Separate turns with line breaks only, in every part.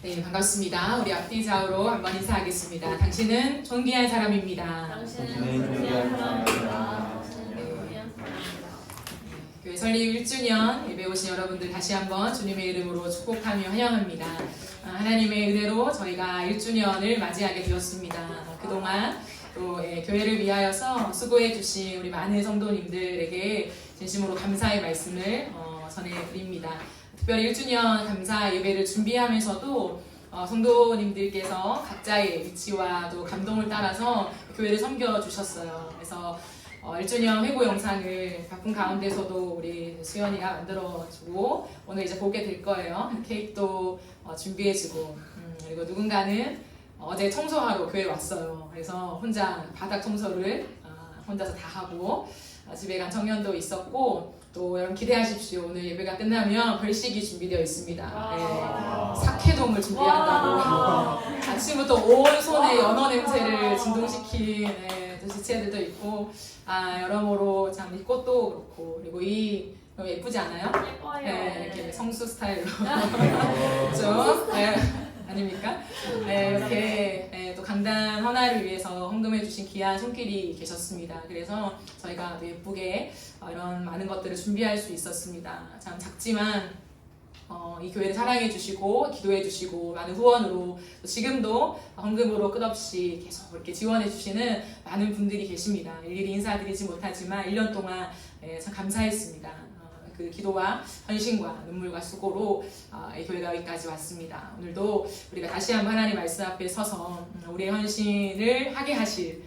네, 반갑습니다. 우리 앞뒤 좌우로 한번 인사하겠습니다. 당신은 존귀한 사람입니다.
당신은 존귀한 사람입니다.
교회 설립 1주년 예배 오신 여러분들 다시 한번 주님의 이름으로 축복하며 환영합니다. 하나님의 은혜로 저희가 1주년을 맞이하게 되었습니다. 그동안 또 교회를 위하여서 수고해 주신 우리 많은 성도님들에게 진심으로 감사의 말씀을 전해드립니다. 특별히 1주년 감사 예배를 준비하면서도 성도님들께서 각자의 위치와 또 감동을 따라서 교회를 섬겨주셨어요. 그래서 1주년 회고 영상을 바쁜 가운데서도 우리 수연이가 만들어주고 오늘 이제 보게 될 거예요. 케이크도 준비해주고 그리고 누군가는 어제 청소하러 교회 왔어요. 그래서 혼자 바닥 청소를 혼자서 다 하고 집에 간 청년도 있었고 또 여러분 기대하십시오. 오늘 예배가 끝나면 별식이 준비되어 있습니다. 네, 사케동을 준비한다고 아침부터 온 손에 연어 냄새를 진동시킨 지체들도 있고 여러모로 참 이 꽃도 그렇고 그리고 이 너무 예쁘지 않아요?
예뻐요.
네, 이렇게 성수 스타일로 그렇죠? 네, 아닙니까? 네, 이렇게 또 강단 헌화를 위해서 헌금해 주신 귀한 손길이 계셨습니다. 그래서 저희가 또 예쁘게 이런 많은 것들을 준비할 수 있었습니다. 참 작지만 이 교회를 사랑해 주시고 기도해 주시고 많은 후원으로 지금도 헌금으로 끝없이 계속 이렇게 지원해 주시는 많은 분들이 계십니다. 일일이 인사드리지 못하지만 1년 동안 참 감사했습니다. 그 기도와 헌신과 눈물과 수고로 이 교회가 여기까지 왔습니다. 오늘도 우리가 다시 한번 하나님 말씀 앞에 서서 우리의 헌신을 하게 하실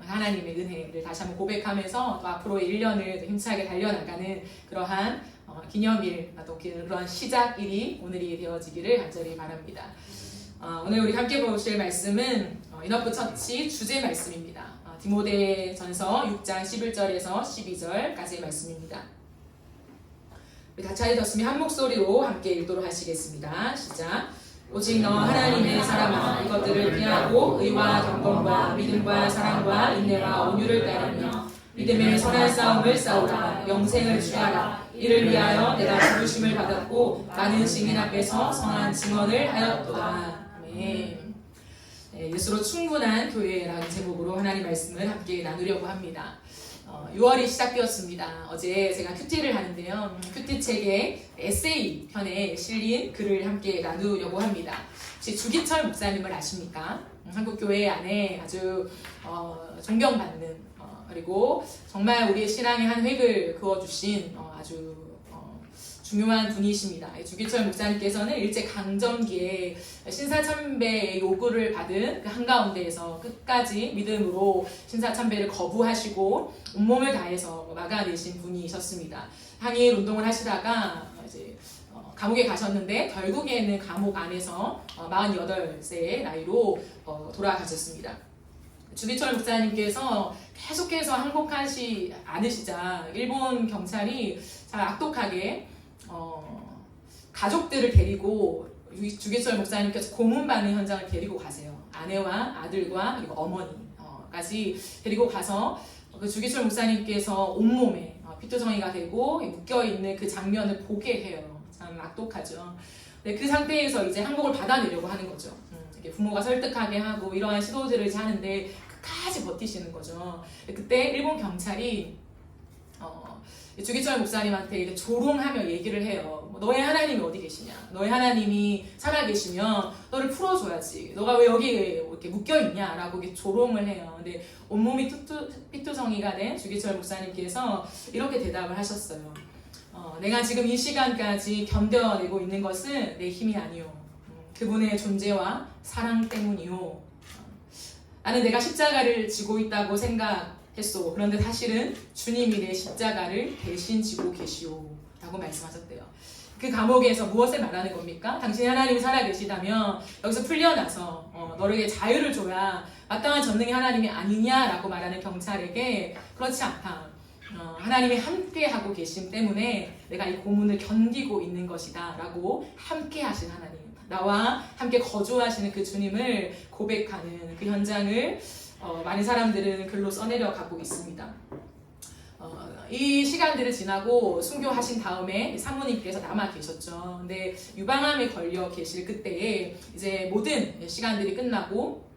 하나님의 은혜를 다시 한번 고백하면서 또 앞으로의 1년을 힘차게 달려나가는 그러한 기념일, 또 그런 시작일이 오늘이 되어지기를 간절히 바랍니다. 오늘 우리 함께 보실 말씀은 인어프 처치 주제 말씀입니다. 디모데전서 6장 11절에서 12절까지의 말씀입니다. 우리 다 차리셨으면 한 목소리로 함께 읽도록 하시겠습니다. 시작. 오직 너 하나님의 사람아 이것들을 피하고 의와 경건과 믿음과 사랑과 인내와 온유를 따르며 믿음의 선한 싸움을 싸우라. 영생을 취하라. 이를 위하여 내가 부르심을 받았고 많은 증인 앞에서 선한 증언을 하였도다. 아멘. 예수로 충분한 교회라는 제목으로 하나님 말씀을 함께 나누려고 합니다. 6월이 시작되었습니다. 어제 제가 큐티를 하는데요. 큐티 책의 에세이 편에 실린 글을 함께 나누려고 합니다. 혹시 주기철 목사님을 아십니까? 한국 교회 안에 아주 존경받는 그리고 정말 우리의 신앙의 한 획을 그어주신 아주 중요한 분이십니다. 주기철 목사님께서는 일제강점기에 신사참배의 요구를 받은 그 한가운데에서 끝까지 믿음으로 신사참배를 거부하시고 온몸을 다해서 막아내신 분이셨습니다. 항일 운동을 하시다가 이제 감옥에 가셨는데 결국에는 감옥 안에서 48세의 나이로 돌아가셨습니다. 주기철 목사님께서 계속해서 항복하지 않으시자 일본 경찰이 잘 악독하게 가족들을 데리고 주기철 목사님께서 고문받는 현장을 데리고 가세요. 아내와 아들과 그리고 어머니까지 데리고 가서 그 주기철 목사님께서 온몸에 피투성이가 되고 묶여있는 그 장면을 보게 해요. 참 악독하죠. 네, 그 상태에서 이제 항복을 받아내려고 하는 거죠. 부모가 설득하게 하고 이러한 시도들을 이제 하는데 끝까지 버티시는 거죠. 그때 일본 경찰이 주기철 목사님한테 이렇게 조롱하며 얘기를 해요. 너의 하나님이 어디 계시냐? 너의 하나님이 살아계시면 너를 풀어줘야지. 너가 왜 여기에 이렇게 묶여있냐? 라고 이렇게 조롱을 해요. 근데 온몸이 피투성이가 된 주기철 목사님께서 이렇게 대답을 하셨어요. 내가 지금 이 시간까지 견뎌내고 있는 것은 내 힘이 아니오. 그분의 존재와 사랑 때문이오. 나는 내가 십자가를 지고 있다고 생각했소. 그런데 사실은 주님이 내 십자가를 대신 지고 계시오. 라고 말씀하셨대요. 그 감옥에서 무엇을 말하는 겁니까? 당신이 하나님이 살아계시다면 여기서 풀려나서 너에게 자유를 줘야 마땅한 전능의 하나님이 아니냐라고 말하는 경찰에게 그렇지 않다. 하나님이 함께하고 계심 때문에 내가 이 고문을 견디고 있는 것이다 라고 함께하신 하나님, 나와 함께 거주하시는 그 주님을 고백하는 그 현장을 많은 사람들은 글로 써내려 가고 있습니다. 이 시간들을 지나고 순교하신 다음에 사모님께서 남아 계셨죠. 근데 유방암에 걸려 계실 그때에 이제 모든 시간들이 끝나고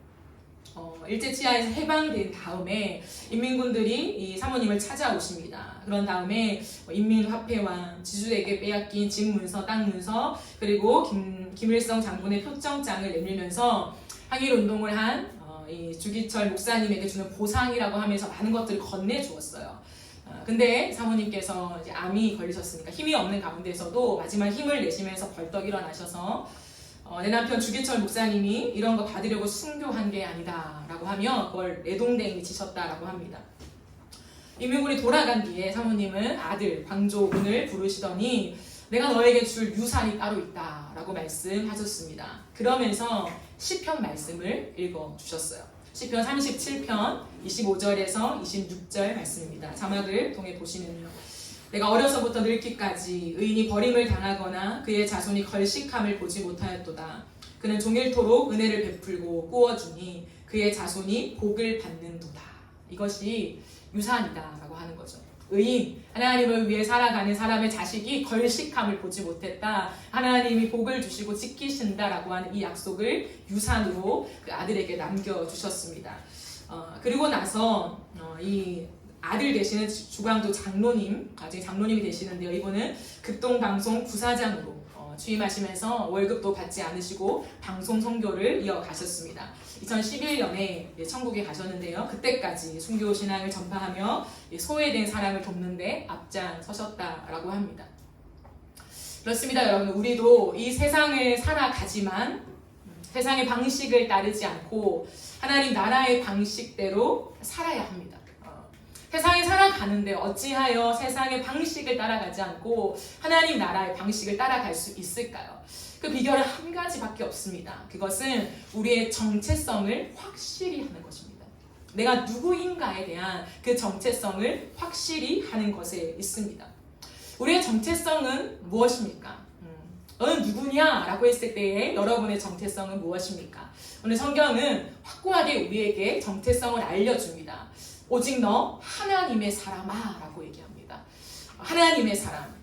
일제 치하에서 해방된 다음에 인민군들이 이 사모님을 찾아오십니다. 그런 다음에 인민화폐와 지주에게 빼앗긴 집 문서, 땅 문서, 그리고 김일성 장군의 표정장을 내밀면서 항일 운동을 한 이 주기철 목사님에게 주는 보상이라고 하면서 많은 것들을 건네주었어요. 근데 사모님께서 이제 암이 걸리셨으니까 힘이 없는 가운데서도 마지막 힘을 내시면서 벌떡 일어나셔서 내 남편 주기철 목사님이 이런 거 받으려고 순교한 게 아니다 라고 하며 그걸 내동댕이 치셨다라고 합니다. 인민군이 돌아간 뒤에 사모님은 아들 광조군을 부르시더니 내가 너에게 줄 유산이 따로 있다 라고 말씀하셨습니다. 그러면서 시편 말씀을 읽어주셨어요. 시편 37편 25절에서 26절 말씀입니다. 자막을 통해 보시면요. 내가 어려서부터 늙기까지 의인이 버림을 당하거나 그의 자손이 걸식함을 보지 못하였도다. 그는 종일토록 은혜를 베풀고 꾸어주니 그의 자손이 복을 받는도다. 이것이 유산이다 라고 하는 거죠. 의인, 하나님을 위해 살아가는 사람의 자식이 걸식함을 보지 못했다. 하나님이 복을 주시고 지키신다라고 하는 이 약속을 유산으로 그 아들에게 남겨주셨습니다. 그리고 나서 이 아들 되시는 주광도 장로님, 나중에 장로님이 되시는데요. 이분은 극동방송 부사장으로 취임하시면서 월급도 받지 않으시고 방송 선교를 이어가셨습니다. 2011년에 천국에 가셨는데요. 그때까지 순교 신앙을 전파하며 소외된 사람을 돕는데 앞장서셨다라고 합니다. 그렇습니다, 여러분. 우리도 이 세상을 살아가지만 세상의 방식을 따르지 않고 하나님 나라의 방식대로 살아야 합니다. 세상에 살아가는데 어찌하여 세상의 방식을 따라가지 않고 하나님 나라의 방식을 따라갈 수 있을까요? 그 비결은 한 가지밖에 없습니다. 그것은 우리의 정체성을 확실히 하는 것입니다. 내가 누구인가에 대한 그 정체성을 확실히 하는 것에 있습니다. 우리의 정체성은 무엇입니까? 너는 누구냐? 라고 했을 때에 여러분의 정체성은 무엇입니까? 오늘 성경은 확고하게 우리에게 정체성을 알려줍니다. 오직 너 하나님의 사람아 라고 얘기합니다. 하나님의 사람.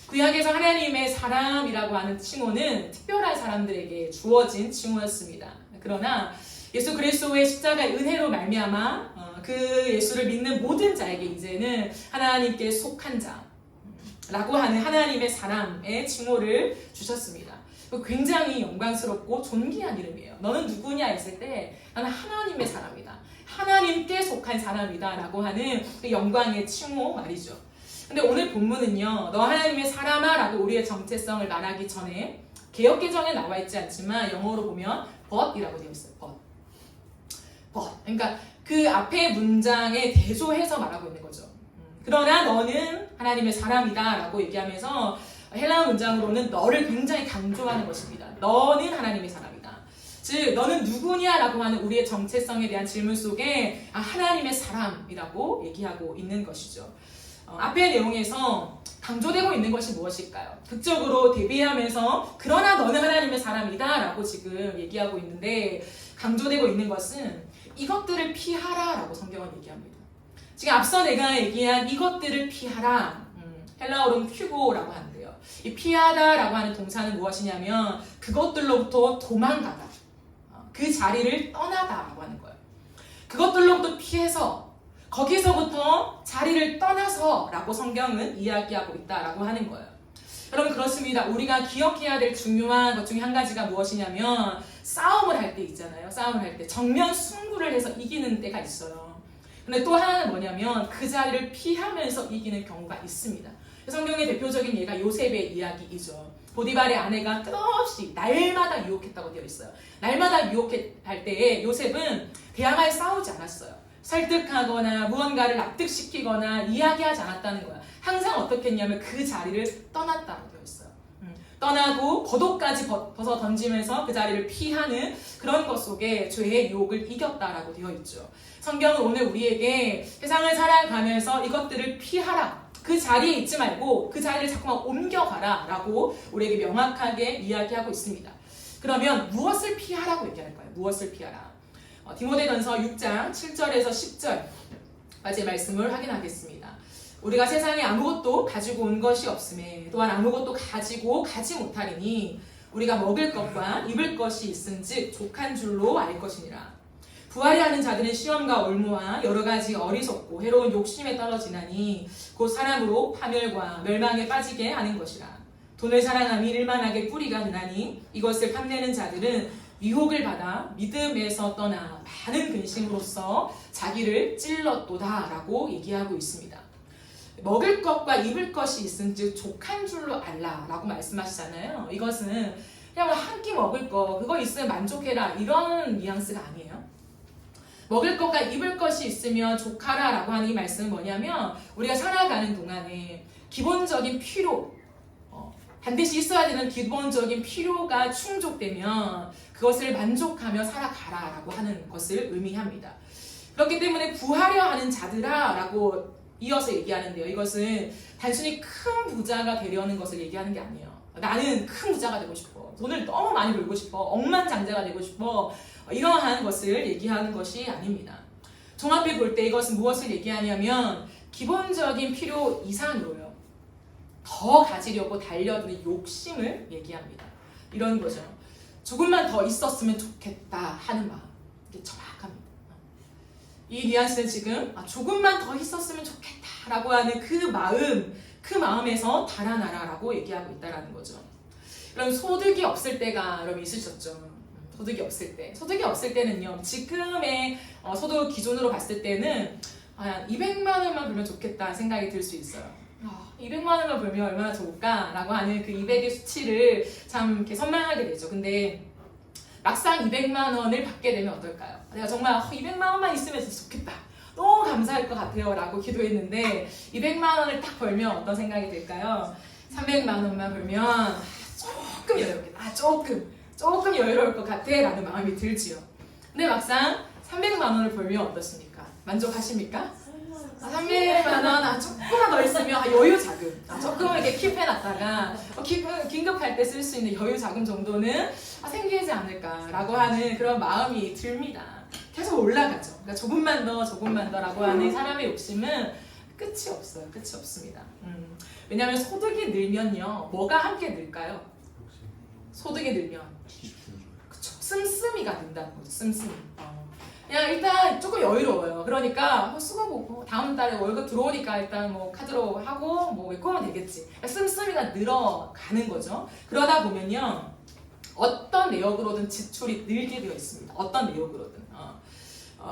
구약에서 하나님의 사람이라고 하는 칭호는 특별한 사람들에게 주어진 칭호였습니다. 그러나 예수 그리스도의 십자가의 은혜로 말미암아 그 예수를 믿는 모든 자에게 이제는 하나님께 속한 자라고 하는 하나님의 사람의 칭호를 주셨습니다. 굉장히 영광스럽고 존귀한 이름이에요. 너는 누구냐 했을 때 나는 하나님의 사람이다. 하나님께 속한 사람이다 라고 하는 그 영광의 칭호 말이죠. 근데 오늘 본문은요, 너 하나님의 사람아 라고 우리의 정체성을 말하기 전에 개역개정에 나와 있지 않지만 영어로 보면 but이라고 되어 있어요. but. 그러니까 그 앞에 문장에 대조해서 말하고 있는 거죠. 그러나 너는 하나님의 사람이다 라고 얘기하면서 헬라어 문장으로는 너를 굉장히 강조하는 것입니다. 너는 하나님의 사람이다. 즉 너는 누구냐라고 하는 우리의 정체성에 대한 질문 속에 하나님의 사람이라고 얘기하고 있는 것이죠. 앞의 내용에서 강조되고 있는 것이 무엇일까요? 극적으로 대비하면서 그러나 너는 하나님의 사람이다 라고 지금 얘기하고 있는데 강조되고 있는 것은 이것들을 피하라 라고 성경은 얘기합니다. 지금 앞서 내가 얘기한 이것들을 피하라, 헬라어로는 퓨고라고 하는데요. 이 피하다 라고 하는 동사는 무엇이냐면 그것들로부터 도망가다, 그 자리를 떠나다 라고 하는 거예요. 그것들로부터 피해서 거기서부터 자리를 떠나서 라고 성경은 이야기하고 있다라고 하는 거예요. 여러분 그렇습니다. 우리가 기억해야 될 중요한 것 중에 한 가지가 무엇이냐면 싸움을 할 때 있잖아요. 싸움을 할 때 정면 승부를 해서 이기는 때가 있어요. 근데 또 하나는 뭐냐면 그 자리를 피하면서 이기는 경우가 있습니다. 성경의 대표적인 예가 요셉의 이야기이죠. 보디발의 아내가 끝없이 날마다 유혹했다고 되어 있어요. 날마다 유혹할 때에 요셉은 대항하에 싸우지 않았어요. 설득하거나 무언가를 납득시키거나 이야기하지 않았다는 거야. 항상 어떻게 했냐면 그 자리를 떠났다고 되어 있어요. 떠나고 겉옷까지 벗어 던지면서 그 자리를 피하는 그런 것 속에 죄의 유혹을 이겼다라고 되어 있죠. 성경은 오늘 우리에게 세상을 살아가면서 이것들을 피하라. 그 자리에 있지 말고 그 자리를 자꾸만 옮겨가라 라고 우리에게 명확하게 이야기하고 있습니다. 그러면 무엇을 피하라고 얘기할까요? 무엇을 피하라? 디모데전서 6장 7절에서 10절까지의 말씀을 확인하겠습니다. 우리가 세상에 아무것도 가지고 온 것이 없음에 또한 아무것도 가지고 가지 못하리니 우리가 먹을 것과 입을 것이 있은즉 족한 줄로 알 것이니라. 부하려 하는 자들은 시험과 올무와 여러 가지 어리석고 해로운 욕심에 떨어지나니 곧 사람으로 파멸과 멸망에 빠지게 하는 것이라. 돈을 사랑함이 일만하게 뿌리가 되나니 이것을 탐내는 자들은 미혹을 받아 믿음에서 떠나 많은 근심으로써 자기를 찔렀도다 라고 얘기하고 있습니다. 먹을 것과 입을 것이 있은즉 족한 줄로 알라 라고 말씀하시잖아요. 이것은 그냥 한 끼 먹을 거 그거 있으면 만족해라 이런 뉘앙스가 아니에요. 먹을 것과 입을 것이 있으면 족하라 라고 하는 이 말씀은 뭐냐면 우리가 살아가는 동안에 기본적인 필요 반드시 있어야 되는 기본적인 필요가 충족되면 그것을 만족하며 살아가라 라고 하는 것을 의미합니다. 그렇기 때문에 부하려 하는 자들아 라고 이어서 얘기하는데요. 이것은 단순히 큰 부자가 되려는 것을 얘기하는 게 아니에요. 나는 큰 부자가 되고 싶어. 돈을 너무 많이 벌고 싶어. 억만장자가 되고 싶어. 이러한 것을 얘기하는 것이 아닙니다. 종합해 볼 때 이것은 무엇을 얘기하냐면 기본적인 필요 이상으로요. 더 가지려고 달려드는 욕심을 얘기합니다. 이런 거죠. 조금만 더 있었으면 좋겠다 하는 마음. 이게 정확합니다. 이 뉘앙스는 지금 조금만 더 있었으면 좋겠다라고 하는 그 마음에서 달아나라라고 얘기하고 있다라는 거죠. 그럼 소득이 없을 때가 여러분 있으셨죠? 소득이 없을 때는요. 지금의 소득 기준으로 봤을 때는 200만 원만 벌면 좋겠다 생각이 들 수 있어요. 200만 원만 벌면 얼마나 좋을까라고 하는 그 200의 수치를 참 이렇게 선망하게 되죠. 근데 막상 200만 원을 받게 되면 어떨까요? 내가 정말 200만 원만 있으면 좋겠다. 너무 감사할 것 같아요. 라고 기도했는데 200만 원을 딱 벌면 어떤 생각이 들까요? 300만 원만 벌면 조금 여유롭겠다. 조금 여유로울 것 같아. 라는 마음이 들지요. 근데 막상 300만 원을 벌면 어떻습니까? 만족하십니까? 300만 원, 조금만 더 있으면 여유 자금. 조금 이렇게 킵해놨다가 긴급할 때 쓸 수 있는 여유 자금 정도는 생기지 않을까라고 하는 그런 마음이 듭니다. 계속 올라가죠. 그러니까 조금만 더라고 하는 사람의 욕심은 끝이 없어요. 끝이 없습니다. 왜냐하면 소득이 늘면요. 뭐가 함께 늘까요? 소득이 늘면. 그쵸. 씀씀이가 는다는 거죠. 씀씀이. 그냥 일단 조금 여유로워요. 그러니까 쓰고 보고 다음 달에 월급 들어오니까 일단 뭐 카드로 하고 뭐 메꾸면 되겠지. 씀씀이가 늘어가는 거죠. 그러다 보면요. 어떤 내역으로든 지출이 늘게 되어 있습니다. 어떤 내역으로든.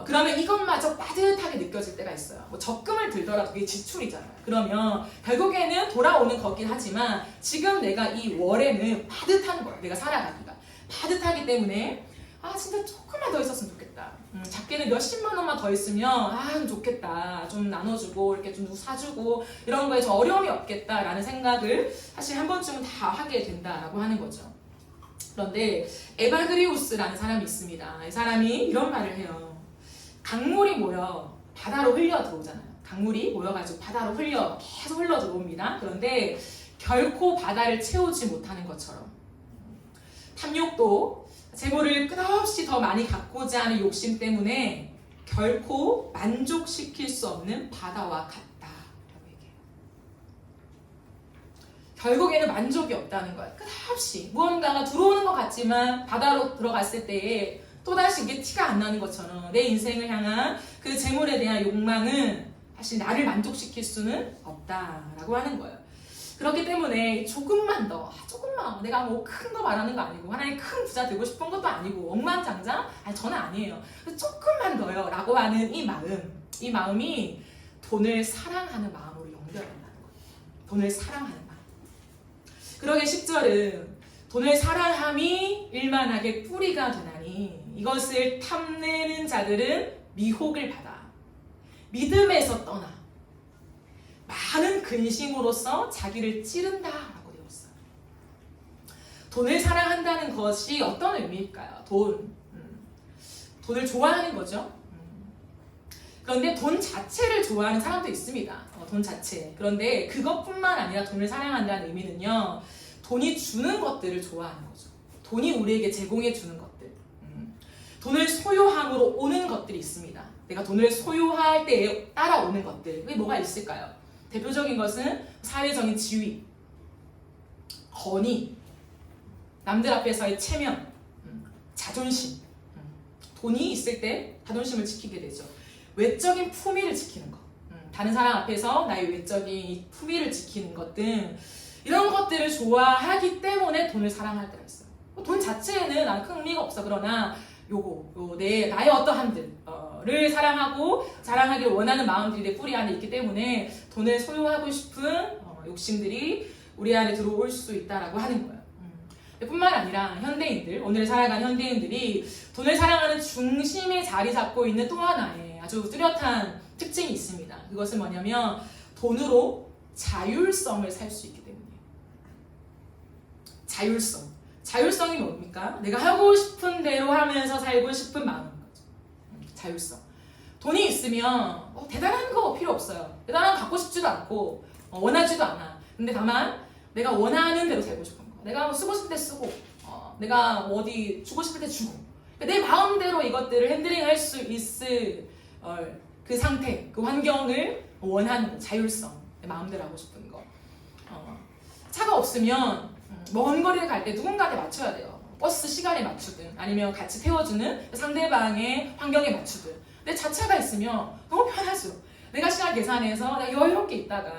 그러면 이것마저 빠듯하게 느껴질 때가 있어요. 뭐 적금을 들더라도 그게 지출이잖아요. 그러면 결국에는 돌아오는 거긴 하지만 지금 내가 이 월에는 빠듯한 거예요. 내가 살아가기가. 빠듯하기 때문에 진짜 조금만 더 있었으면 좋겠다. 작게는 몇십만 원만 더 있으면 좋겠다. 좀 나눠주고 이렇게 좀 사주고 이런 거에 좀 어려움이 없겠다라는 생각을 사실 한 번쯤은 다 하게 된다라고 하는 거죠. 그런데 에바그리우스라는 사람이 있습니다. 이 사람이 이런 말을 해요. 강물이 모여 바다로 흘려 들어오잖아요. 강물이 모여가지고 바다로 계속 흘러 들어옵니다. 그런데 결코 바다를 채우지 못하는 것처럼 탐욕도 재물을 끝없이 더 많이 갖고자 하는 욕심 때문에 결코 만족시킬 수 없는 바다와 같다라고 얘기해요. 결국에는 만족이 없다는 거예요. 끝없이 무언가가 들어오는 것 같지만 바다로 들어갔을 때에 또다시 이게 티가 안 나는 것처럼 내 인생을 향한 그 재물에 대한 욕망은 사실 나를 만족시킬 수는 없다라고 하는 거예요. 그렇기 때문에 조금만 내가 뭐 큰 거 말하는 거 아니고 하나님 큰 부자 되고 싶은 것도 아니고 억만장자? 저는 아니에요. 조금만 더요 라고 하는 이 마음이 돈을 사랑하는 마음으로 연결된다는 거예요. 돈을 사랑하는 마음. 그러게 10절은 돈을 사랑함이 일만하게 뿌리가 되나니 이것을 탐내는 자들은 미혹을 받아 믿음에서 떠나 많은 근심으로써 자기를 찌른다라고 되어 있어요. 돈을 사랑한다는 것이 어떤 의미일까요? 돈을 좋아하는 거죠. 그런데 돈 자체를 좋아하는 사람도 있습니다. 돈 자체. 그런데 그것뿐만 아니라 돈을 사랑한다는 의미는요. 돈이 주는 것들을 좋아하는 거죠. 돈이 우리에게 제공해 주는 것들. 돈을 소유함으로 오는 것들이 있습니다. 내가 돈을 소유할 때에 따라오는 것들. 그게 뭐가 있을까요? 대표적인 것은 사회적인 지위, 권위, 남들 앞에서의 체면, 자존심. 돈이 있을 때 자존심을 지키게 되죠. 외적인 품위를 지키는 것. 다른 사람 앞에서 나의 외적인 품위를 지키는 것 등 이런 것들을 좋아하기 때문에 돈을 사랑할 때가 있어요. 돈 자체에는 나는 큰 의미가 없어. 그러나 나의 어떠함들을 사랑하고 자랑하기를 원하는 마음들이 내 뿌리 안에 있기 때문에 돈을 소유하고 싶은 욕심들이 우리 안에 들어올 수 있다라고 하는 거예요. 뿐만 아니라 현대인들, 오늘 살아가는 현대인들이 돈을 사랑하는 중심에 자리 잡고 있는 또 하나의 아주 뚜렷한 특징이 있습니다. 그것은 뭐냐면 돈으로 자율성을 살 수 있기 때문이에요. 자율성. 자율성이 뭡니까? 내가 하고 싶은 대로 하면서 살고 싶은 마음인 거죠. 자율성. 돈이 있으면 대단한 거 필요 없어요. 대단한 거 갖고 싶지도 않고 원하지도 않아. 근데 다만 내가 원하는 대로 살고 싶은 거. 내가 쓰고 싶을 때 쓰고 내가 어디 주고 싶을 때 주고 내 마음대로 이것들을 핸들링할 수 있을 그 상태, 그 환경을 원하는 자율성. 내 마음대로 하고 싶은 거. 차가 없으면 먼 거리를 갈 때 누군가한테 맞춰야 돼요. 버스 시간에 맞추든 아니면 같이 태워주는 상대방의 환경에 맞추든. 근데 자차가 있으면 너무 편하죠. 내가 시간 계산해서 내가 여유롭게 있다가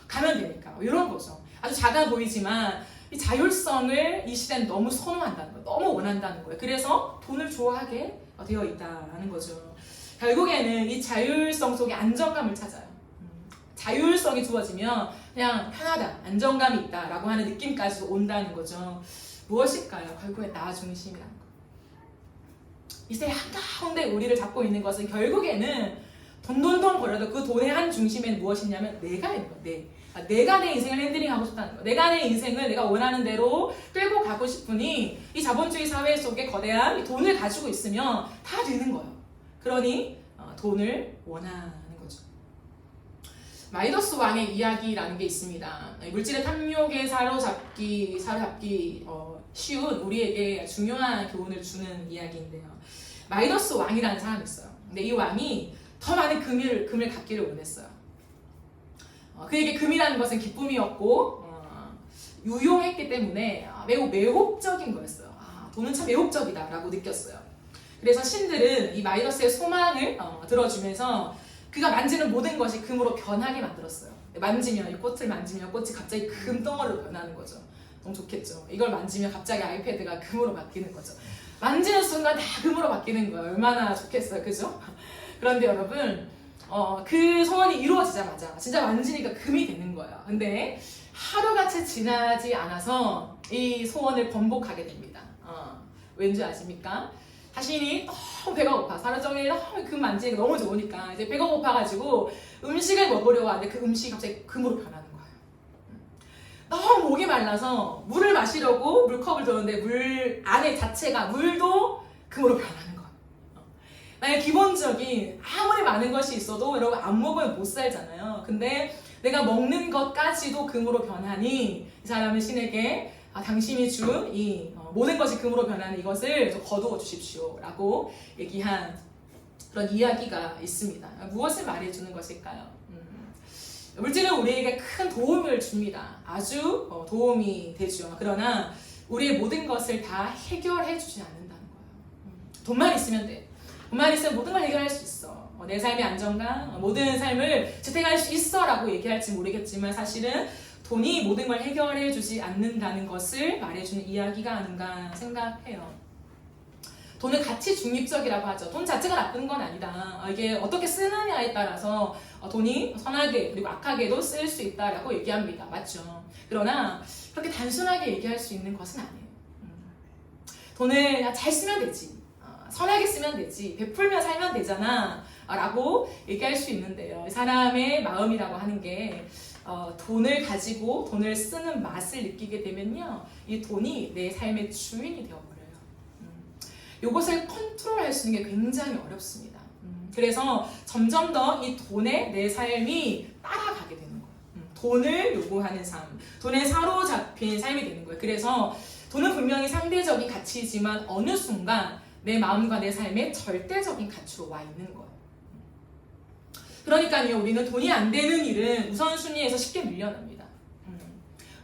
가면 되니까 이런 거죠. 아주 작아 보이지만 이 자율성을 이 시대는 너무 선호한다는 거예요. 너무 원한다는 거예요. 그래서 돈을 좋아하게 되어 있다는 거죠. 결국에는 이 자율성 속에 안정감을 찾아요. 자율성이 주어지면 그냥 편하다, 안정감이 있다라고 하는 느낌까지 온다는 거죠. 무엇일까요? 결국에 나 중심이라는 거. 이 세대 한가운데 우리를 잡고 있는 것은 결국에는 돈돈돈 벌어도 그 돈의 한 중심에는 무엇이냐면 내가 있는 거예요. 내가 내 인생을 핸들링하고 싶다는 거예요. 내가 내 인생을 내가 원하는 대로 끌고 가고 싶으니 이 자본주의 사회 속에 거대한 돈을 가지고 있으면 다 되는 거예요. 그러니 돈을 원하는 거죠. 마이더스 왕의 이야기라는 게 있습니다. 물질의 탐욕에 사로잡기 쉬운 우리에게 중요한 교훈을 주는 이야기인데요. 마이더스 왕이라는 사람이 있어요. 근데 이 왕이 더 많은 금을 갖기를 원했어요. 그에게 금이라는 것은 기쁨이었고 유용했기 때문에 매우 매혹적인 거였어요. 돈은 참 매혹적이다라고 느꼈어요. 그래서 신들은 이 마이더스의 소망을 들어주면서 그가 만지는 모든 것이 금으로 변하게 만들었어요. 만지면 이 꽃을 만지면 꽃이 갑자기 금덩어리로 변하는 거죠. 너무 좋겠죠. 이걸 만지면 갑자기 아이패드가 금으로 바뀌는 거죠. 만지는 순간 다 금으로 바뀌는 거예요. 얼마나 좋겠어요, 그죠? 그런데 여러분, 그 소원이 이루어지자마자 진짜 만지니까 금이 되는 거예요. 근데 하루같이 지나지 않아서 이 소원을 번복하게 됩니다. 왠지 아십니까? 자신이 너무 배가 고파. 하루 종일 너무 금 만지니까 너무 좋으니까 이제 배가 고파가지고 음식을 먹으려고 하는데 그 음식이 갑자기 금으로 변하는 거예요. 너무 목이 말라서 물을 마시려고 물컵을 들었는데 물 안에 자체가 물도 금으로 변하는 거예요. 나의 기본적인 아무리 많은 것이 있어도 여러분 안 먹으면 못 살잖아요. 근데 내가 먹는 것까지도 금으로 변하니 이 사람은 신에게 당신이 준 이 모든 것이 금으로 변하는 이것을 거두어 주십시오 라고 얘기한 그런 이야기가 있습니다. 무엇을 말해주는 것일까요? 물질은 우리에게 큰 도움을 줍니다. 아주 도움이 되죠. 그러나 우리의 모든 것을 다 해결해 주지 않는다는 거예요. 돈만 있으면 돼. 돈만 있으면 모든 걸 해결할 수 있어. 내 삶의 안정감, 모든 삶을 재택할 수 있어 라고 얘기할지 모르겠지만 사실은 돈이 모든 걸 해결해 주지 않는다는 것을 말해주는 이야기가 아닌가 생각해요. 돈은 가치 중립적이라고 하죠. 돈 자체가 나쁜 건 아니다. 이게 어떻게 쓰느냐에 따라서 돈이 선하게 그리고 악하게도 쓸 수 있다라고 얘기합니다. 맞죠? 그러나 그렇게 단순하게 얘기할 수 있는 것은 아니에요. 돈을 잘 쓰면 되지. 선하게 쓰면 되지. 베풀며 살면 되잖아. 라고 얘기할 수 있는데요. 사람의 마음이라고 하는 게 돈을 가지고 돈을 쓰는 맛을 느끼게 되면요. 이 돈이 내 삶의 주인이 되어버려요. 이것을 컨트롤할 수 있는 게 굉장히 어렵습니다. 그래서 점점 더 이 돈에 내 삶이 따라가게 되는 거예요. 돈을 요구하는 삶, 돈에 사로잡힌 삶이 되는 거예요. 그래서 돈은 분명히 상대적인 가치이지만 어느 순간 내 마음과 내 삶의 절대적인 가치로 와 있는 거예요. 그러니까요, 우리는 돈이 안 되는 일은 우선순위에서 쉽게 밀려납니다.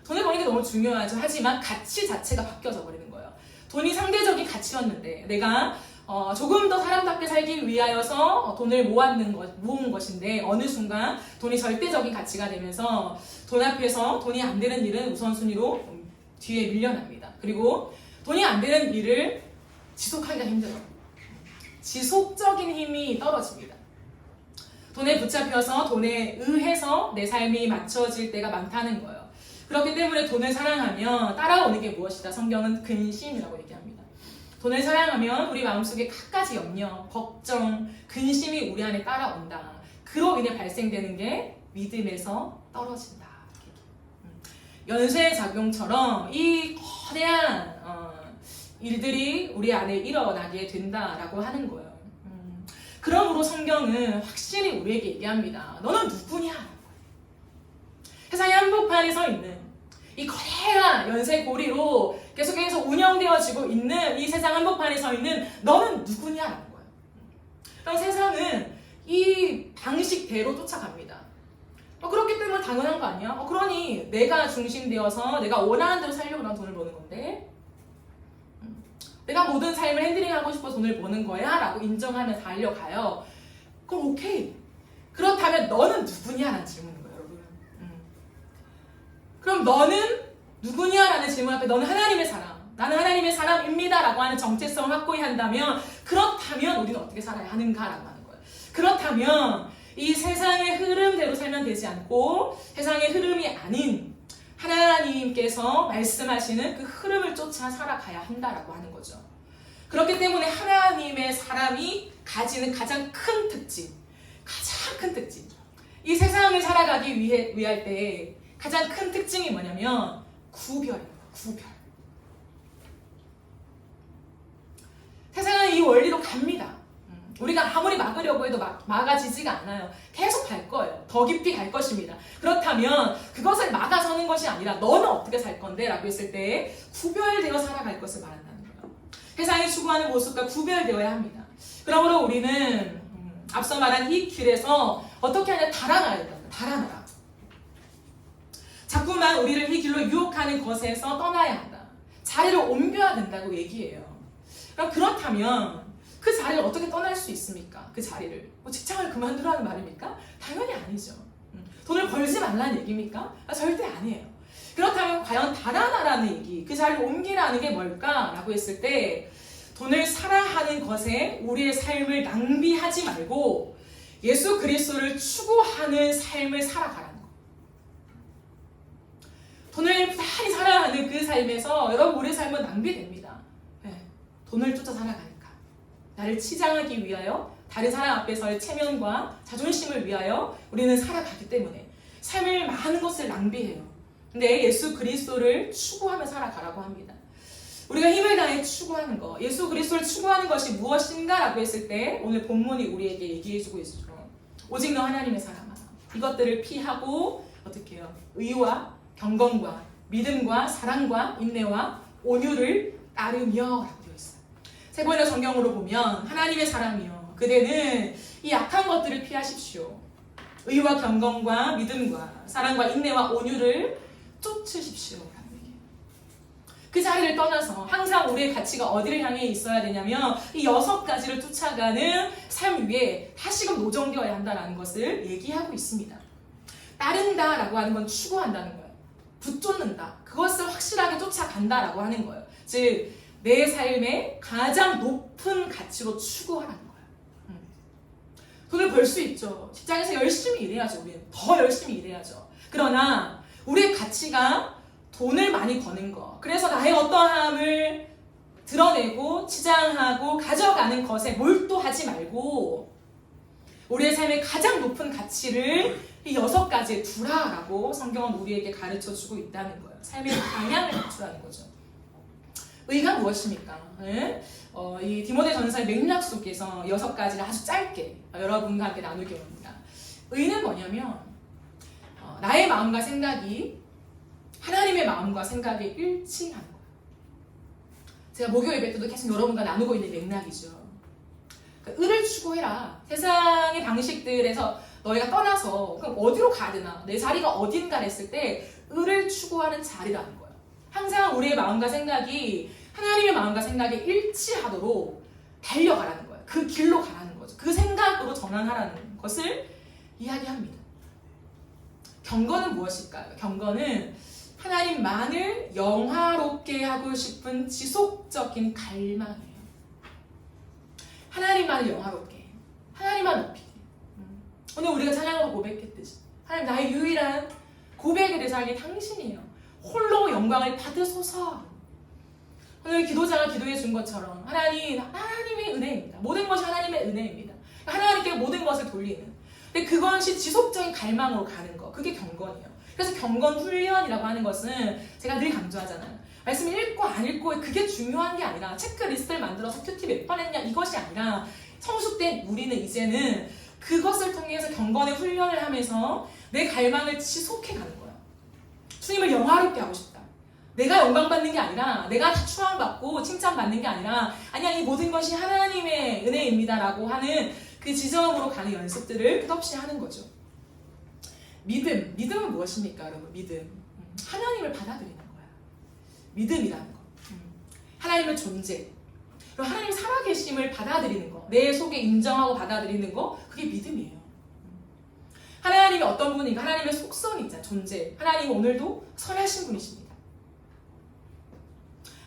돈을 버는 게 너무 중요하죠. 하지만 가치 자체가 바뀌어져 버리는 거예요. 돈이 상대적인 가치였는데 내가 조금 더 사람답게 살기 위하여서 돈을 모은 것인데 어느 순간 돈이 절대적인 가치가 되면서 돈 앞에서 돈이 안 되는 일은 우선순위로 뒤에 밀려납니다. 그리고 돈이 안 되는 일을 지속하기가 힘들어요. 지속적인 힘이 떨어집니다. 돈에 붙잡혀서 돈에 의해서 내 삶이 맞춰질 때가 많다는 거예요. 그렇기 때문에 돈을 사랑하면 따라오는 게 무엇이다? 성경은 근심이라고 얘기합니다. 돈을 사랑하면 우리 마음속에 갖가지 염려, 걱정, 근심이 우리 안에 따라온다. 그로 인해 발생되는 게 믿음에서 떨어진다. 연쇄작용처럼 이 거대한 일들이 우리 안에 일어나게 된다라고 하는 거예요. 그러므로 성경은 확실히 우리에게 얘기합니다. 너는 누구냐? 세상의 한복판에 서 있는 이 거대한 연쇄고리로 계속해서 운영되어지고 있는 이 세상 한복판에 서 있는 너는 누구냐라는 거예요. 그럼 세상은 이 방식대로 쫓아갑니다. 그렇기 때문에 당연한 거 아니야? 그러니 내가 중심되어서 내가 원하는 대로 살려고 난 돈을 버는 건데 내가 모든 삶을 핸들링하고 싶어서 돈을 버는 거야 라고 인정하면서 달려가요. 그럼 오케이. 그렇다면 너는 누구냐라는 질문인 거예요, 여러분. 그럼 너는 누구냐라는 질문 앞에 너는 하나님의 사람, 나는 하나님의 사람입니다 라고 하는 정체성을 확고히 한다면 그렇다면 우리는 어떻게 살아야 하는가라고 하는 거예요. 그렇다면 이 세상의 흐름대로 살면 되지 않고 세상의 흐름이 아닌 하나님께서 말씀하시는 그 흐름을 쫓아 살아가야 한다라고 하는 거죠. 그렇기 때문에 하나님의 사람이 가지는 가장 큰 특징, 이 세상을 살아가기 위할 때 가장 큰 특징이 뭐냐면 구별입니다. 구별. 세상은 이 원리로 갑니다. 우리가 아무리 막으려고 해도 막아지지가 않아요. 계속 갈 거예요. 더 깊이 갈 것입니다. 그렇다면 그것을 막아서는 것이 아니라 너는 어떻게 살 건데? 라고 했을 때 구별되어 살아갈 것을 말한다는 거예요. 세상이 추구하는 모습과 구별되어야 합니다. 그러므로 우리는 앞서 말한 이 길에서 어떻게 하냐? 달아나야 된다. 달아나라. 자꾸만 우리를 이 길로 유혹하는 것에서 떠나야 한다. 자리를 옮겨야 된다고 얘기해요. 그럼 그렇다면 그 자리를 어떻게 떠날 수 있습니까? 그 자리를. 직장을 그만두라는 말입니까? 당연히 아니죠. 돈을 벌지 말라는 얘기입니까? 절대 아니에요. 그렇다면 과연 달아나라는 얘기, 그 자리를 옮기라는 게 뭘까라고 했을 때 돈을 사라 하는 것에 우리의 삶을 낭비하지 말고 예수 그리스도를 추구하는 삶을 살아가라는 거. 돈을 많이 살아가는 그 삶에서 여러분 우리의 삶은 낭비됩니다. 네. 돈을 쫓아 살아가니까. 나를 치장하기 위하여 다른 사람 앞에서의 체면과 자존심을 위하여 우리는 살아가기 때문에 삶을 많은 것을 낭비해요. 근데 예수 그리스도를 추구하며 살아가라고 합니다. 우리가 힘을 다해 추구하는 것, 예수 그리스도를 추구하는 것이 무엇인가 라고 했을 때 오늘 본문이 우리에게 얘기해주고 있죠. 오직 너 하나님의 사람아. 이것들을 피하고 어떻게 해요? 의와 경건과 믿음과 사랑과 인내와 온유를 따르며 라고 되어 있어요. 세 번의 성경으로 보면 하나님의 사람이요. 그대는 이 약한 것들을 피하십시오. 의와 경건과 믿음과 사랑과 인내와 온유를 쫓으십시오. 그 자리를 떠나서 항상 우리의 가치가 어디를 향해 있어야 되냐면 이 6가지를 쫓아가는 삶 위에 다시금 노정되어야 한다는 것을 얘기하고 있습니다. 따른다라고 하는 건 추구한다는 거예요. 붙쫓는다. 그것을 확실하게 쫓아간다라고 하는 거예요. 즉 내 삶의 가장 높은 가치로 추구하라는 거예요. 돈을 벌 수 있죠. 직장에서 열심히 일해야죠. 우리는 더 열심히 일해야죠. 그러나 우리의 가치가 돈을 많이 버는 거, 그래서 나의 어떠함을 드러내고 치장하고 가져가는 것에 몰두하지 말고 우리의 삶의 가장 높은 가치를 이 6가지에 두라라고 성경은 우리에게 가르쳐주고 있다는 거예요. 삶의 방향을 맞추라는 거죠. 의가 무엇입니까? 이 디모데전서의 맥락 속에서 6가지를 아주 짧게 여러분과 함께 나누기 원합니다. 의는 뭐냐면 나의 마음과 생각이 하나님의 마음과 생각이 일치하는 거예요. 제가 목요 예배 때도 계속 여러분과 나누고 있는 맥락이죠. 그러니까 의를 추구해라. 세상의 방식들에서 너희가 떠나서 그럼 어디로 가야 되나? 내 자리가 어딘가 했을 때 을을 추구하는 자리라는 거예요. 항상 우리의 마음과 생각이 하나님의 마음과 생각이 일치하도록 달려가라는 거예요. 그 길로 가라는 거죠. 그 생각으로 전환하라는 것을 이야기합니다. 경건은 무엇일까요? 경건은 하나님만을 영화롭게 하고 싶은 지속적인 갈망이에요. 하나님만을 영화롭게, 하나님만 높이게. 오늘 우리가 찬양으로 고백했듯이 하나님 나의 유일한 고백의 대상이 당신이에요. 홀로 영광을 받으소서. 오늘 기도자가 기도해 준 것처럼 하나님의 은혜입니다. 모든 것이 하나님의 은혜입니다. 하나님께 모든 것을 돌리는. 근데 그것이 지속적인 갈망으로 가는 거. 그게 경건이에요. 그래서 경건 훈련이라고 하는 것은 제가 늘 강조하잖아요. 말씀 읽고 안 읽고 그게 중요한 게 아니라 체크리스트를 만들어서 큐티 몇 번 했냐 이것이 아니라 성숙된 우리는 이제는 그것을 통해서 경건의 훈련을 하면서 내 갈망을 지속해 가는 거예요. 주님을 영화롭게 하고 싶다. 내가 영광받는 게 아니라 내가 다 추앙받고 칭찬받는 게 아니라 아니야 이 모든 것이 하나님의 은혜입니다 라고 하는 그 지점으로 가는 연습들을 끝없이 하는 거죠. 믿음은 무엇입니까 여러분? 믿음 하나님을 받아들이는 거야. 믿음이라는 거 하나님의 존재 그리고 하나님 살아계심을 받아들이는 거 내 속에 인정하고 받아들이는 거 그게 믿음이에요. 하나님이 어떤 분인가 하나님의 속성이 있잖아요. 존재 하나님은 오늘도 선하신 분이십니다.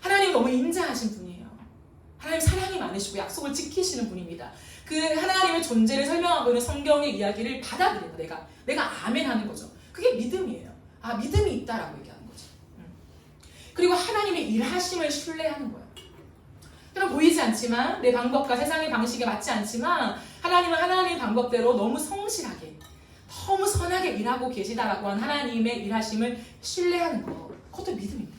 하나님은 너무 인자하신 분이에요. 하나님 사랑이 많으시고 약속을 지키시는 분입니다. 그 하나님의 존재를 설명하고 있는 성경의 이야기를 받아들여요. 내가 아멘 하는 거죠. 그게 믿음이에요. 아 믿음이 있다라고 얘기하는 거죠. 그리고 하나님의 일하심을 신뢰하는 거예요. 때로 보이지 않지만 내 방법과 세상의 방식에 맞지 않지만 하나님은 하나님의 방법대로 너무 성실하게 너무 선하게 일하고 계시다라고 한 하나님의 일하심을 신뢰하는 거 그것도 믿음입니다.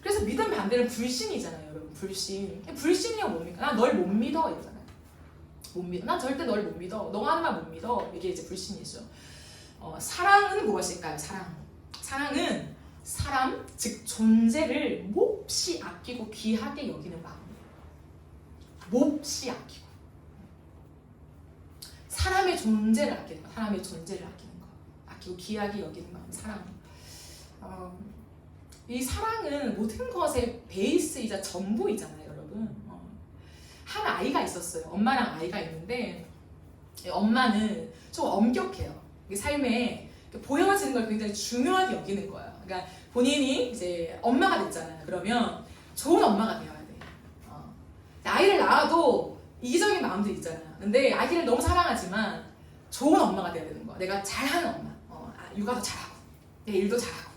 그래서 믿음 반대는 불신이잖아요 여러분. 불신이 뭡니까? 난 널 못 믿어 이러잖아요. 못 믿어. 난 절대 널 못 믿어. 너가 하는 말 못 믿어. 이게 이제 불신이죠. 사랑은 무엇일까요? 사랑은 사람, 즉 존재를 몹시 아끼고 귀하게 여기는 마음이에요. 몹시 아끼고 사람의 존재를 아끼는 거, 사람의 존재를 아끼는 거, 아끼고 귀하게 여기는 마음, 사랑. 이 사랑은 모든 것의 베이스이자 전부이잖아요, 여러분. 한 아이가 있었어요. 엄마랑 아이가 있는데 엄마는 좀 엄격해요. 삶에 보여지는 걸 굉장히 중요하게 여기는 거예요. 그러니까 본인이 이제 엄마가 됐잖아요. 그러면 좋은 엄마가 되어야 돼. 아이를 낳아도 이기적인 마음들이 있잖아요. 근데 아기를 너무 사랑하지만 좋은 엄마가 되어야 되는 거야. 내가 잘하는 엄마. 육아도 잘하고 내 일도 잘하고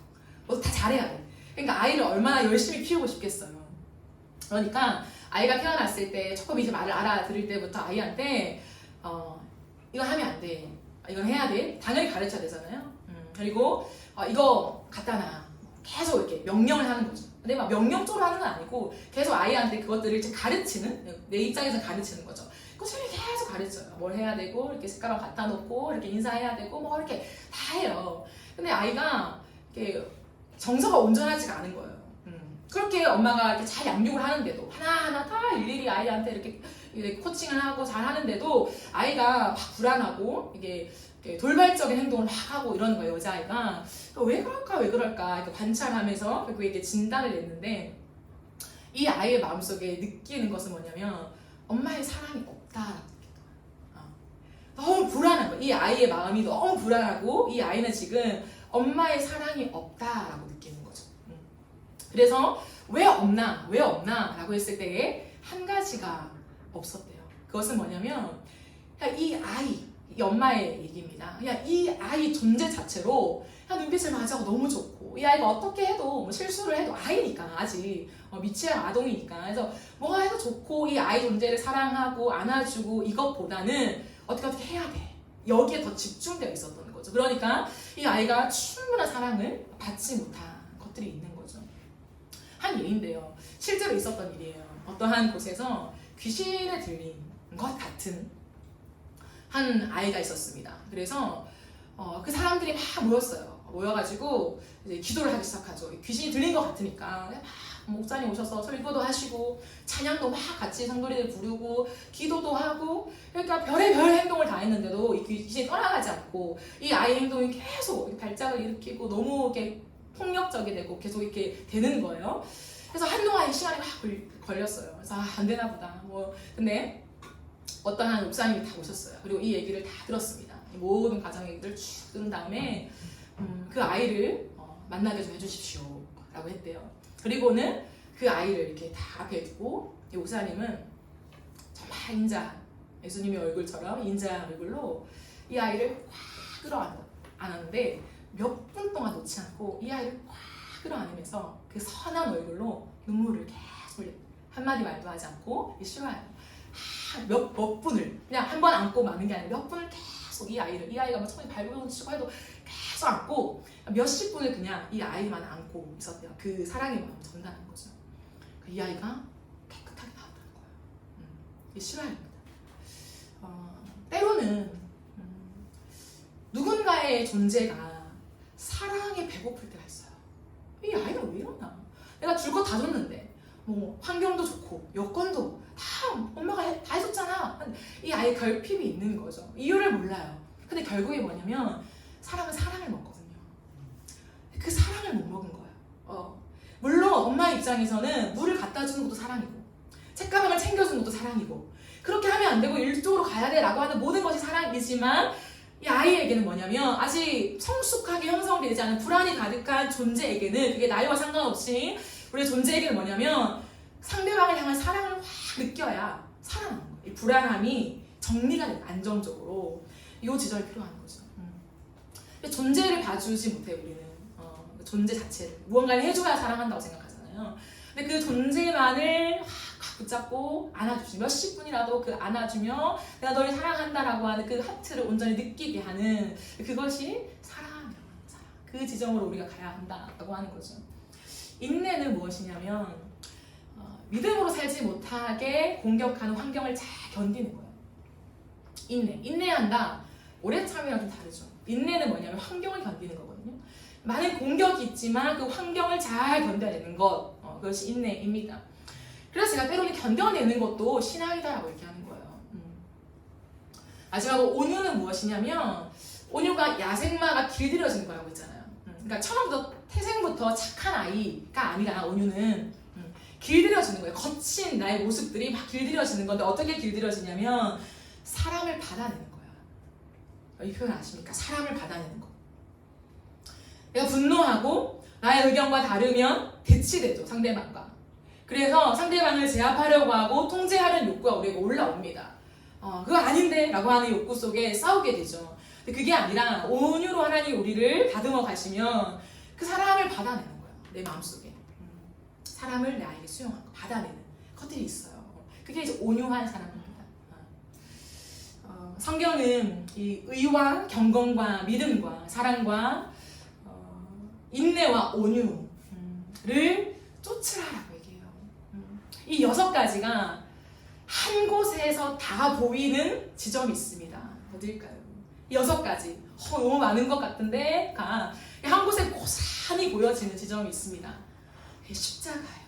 모두 다 잘해야 돼. 그러니까 아이를 얼마나 열심히 키우고 싶겠어요. 그러니까 아이가 태어났을 때 조금 이제 말을 알아들을 때부터 아이한테 이거 하면 안 돼. 이건 해야 돼. 당연히 가르쳐야 되잖아요. 그리고 이거 갖다 놔. 계속 이렇게 명령을 하는 거죠. 근데 막 명령적으로 하는 건 아니고 계속 아이한테 그것들을 이제 가르치는 내 입장에서 가르치는 거죠. 꾸준히 계속 가르쳐요. 뭘 해야 되고 이렇게 숟가락 갖다 놓고 이렇게 인사해야 되고 뭐 이렇게 다 해요. 근데 아이가 이렇게 정서가 온전하지가 않은 거예요. 그렇게 엄마가 이렇게 잘 양육을 하는데도 하나하나 다 일일이 아이한테 이렇게 코칭을 하고 잘 하는데도 아이가 막 불안하고 이게 돌발적인 행동을 막 하고 이러는 거예요. 여자아이가 왜 그럴까 이렇게 관찰하면서 결국 이게 진단을 냈는데 이 아이의 마음속에 느끼는 것은 뭐냐면 엄마의 사랑이 없다라고 느끼더라고요. 너무 불안한 거예요. 이 아이의 마음이 너무 불안하고 이 아이는 지금 엄마의 사랑이 없다라고 느끼는 거죠. 그래서 왜 없나 라고 했을 때에 한 가지가 없었대요. 그것은 뭐냐면 그냥 이 아이, 이 엄마의 얘기입니다. 그냥 이 아이 존재 자체로 그냥 눈빛을 마주하고 너무 좋고 이 아이가 어떻게 해도 뭐 실수를 해도 아이니까 아직 미취학 아동이니까 그래서 뭐가 해도 좋고 이 아이 존재를 사랑하고 안아주고 이것보다는 어떻게 해야 돼. 여기에 더 집중되어 있었던 거죠. 그러니까 이 아이가 충분한 사랑을 받지 못한 것들이 있는 거죠. 한 예인데요. 실제로 있었던 일이에요. 어떠한 곳에서 귀신에 들린 것 같은 한 아이가 있었습니다. 그래서 그 사람들이 막 모였어요. 모여가지고 이제 기도를 하기 시작하죠. 귀신이 들린 것 같으니까 막 목사님 오셔서 설교도 하시고 찬양도 막 같이 성도리들 부르고 기도도 하고, 그러니까 별의별 행동을 다 했는데도 이 귀신이 떠나가지 않고 이 아이 행동이 계속 발작을 일으키고 너무 이렇게 폭력적이 되고 계속 이렇게 되는 거예요. 그래서 한동안 시간이 막 걸렸어요. 그래서 안 되나 보다. 근데 어떤 한 목사님이 다 오셨어요. 그리고 이 얘기를 다 들었습니다. 이 모든 가정 얘기를 쭉 들은 다음에 그 아이를 만나게 좀 해주십시오 라고 했대요. 그리고는 그 아이를 이렇게 다 앞에 두고 이 목사님은 정말 인자한, 예수님의 얼굴처럼 인자한 얼굴로 이 아이를 꽉 끌어안았는데 몇 분 동안 놓지 않고 이 아이를 꽉 끌어안으면서 그 선한 얼굴로 눈물을 계속 흘려. 한마디 말도 하지 않고 싫어해요. 몇 분을 그냥 한 번 안고 마는 게 아니라 몇 분을 계속 이 아이가 막 처음에 발버둥 치고 해도 계속 안고 몇십 분을 그냥 이 아이만 안고 있었대요. 그 사랑의 마음을 전달한 거죠. 이 아이가 깨끗하게 나왔다는 거예요. 이게 실화입니다. 때로는 누군가의 존재가 사랑에 배고플 때가 있어요. 이 아이가 왜 이러나? 내가 줄 거 다 줬는데 뭐 환경도 좋고 여건도 다 엄마가 다 해줬잖아. 이 아이 결핍이 있는 거죠. 이유를 몰라요. 근데 결국에 뭐냐면 사람은 사랑을 먹거든요. 그 사랑을 못 먹은 거예요. 물론 엄마 입장에서는 물을 갖다 주는 것도 사랑이고 책가방을 챙겨주는 것도 사랑이고 그렇게 하면 안 되고 일쪽으로 가야 돼 라고 하는 모든 것이 사랑이지만 이 아이에게는 뭐냐면 아직 성숙하게 형성되지 않은 불안이 가득한 존재에게는 그게 나이와 상관없이 우리의 존재에게는 뭐냐면 상대방을 향한 사랑을 확 느껴야 살아나는 거예요. 이 불안함이 정리가 돼요. 안정적으로. 이 지점이 필요한 거죠. 존재를 봐주지 못해 우리는. 존재 자체를. 무언가를 해줘야 사랑한다고 생각하잖아요. 근데 그 존재만을 확 붙잡고 안아주지. 몇십 분이라도 그 안아주며 내가 너를 사랑한다라고 하는 그 하트를 온전히 느끼게 하는 그것이 사랑이라고 하는 사랑. 그 지점으로 우리가 가야 한다라고 하는 거죠. 인내는 무엇이냐면 믿음으로 살지 못하게 공격하는 환경을 잘 견디는 거예요. 인내한다. 오래 참이랑 좀 다르죠. 인내는 뭐냐면 환경을 견디는 거거든요. 많은 공격이 있지만 그 환경을 잘 견뎌내는 것, 그것이 인내입니다. 그래서 제가 때로는 견뎌내는 것도 신앙이다라고 얘기하는 거예요. 마지막으로 온유는 무엇이냐면 온유가 야생마가 길들여지는 거라고 했잖아요. 그러니까 처음부터 태생부터 착한 아이가 아니라 온유는 길들여지는 거예요. 거친 나의 모습들이 막 길들여지는 건데 어떻게 길들여지냐면 사람을 받아내는 거예요. 이 표현 아십니까? 사람을 받아내는 거. 내가 분노하고 나의 의견과 다르면 대치되죠. 상대방과. 그래서 상대방을 제압하려고 하고 통제하려는 욕구가 우리에게 올라옵니다. 그거 아닌데 라고 하는 욕구 속에 싸우게 되죠. 근데 그게 아니라 온유로 하나님 우리를 다듬어 가시면 그 사랑을 받아내는 거예요. 내 마음속에. 사람을 나에게 수용하는 거, 받아내는 것들이 있어요. 그게 이제 온유한 사랑입니다. 성경은 이 의와 경건과 믿음과 사랑과 인내와 온유를 쫓으라라고 얘기해요. 이 6가지가 한 곳에서 다 보이는 지점이 있습니다. 어딜까요? 이 6가지. 너무 많은 것 같은데 한 곳에 고스란히 보여지는 지점이 있습니다. 십자가예요.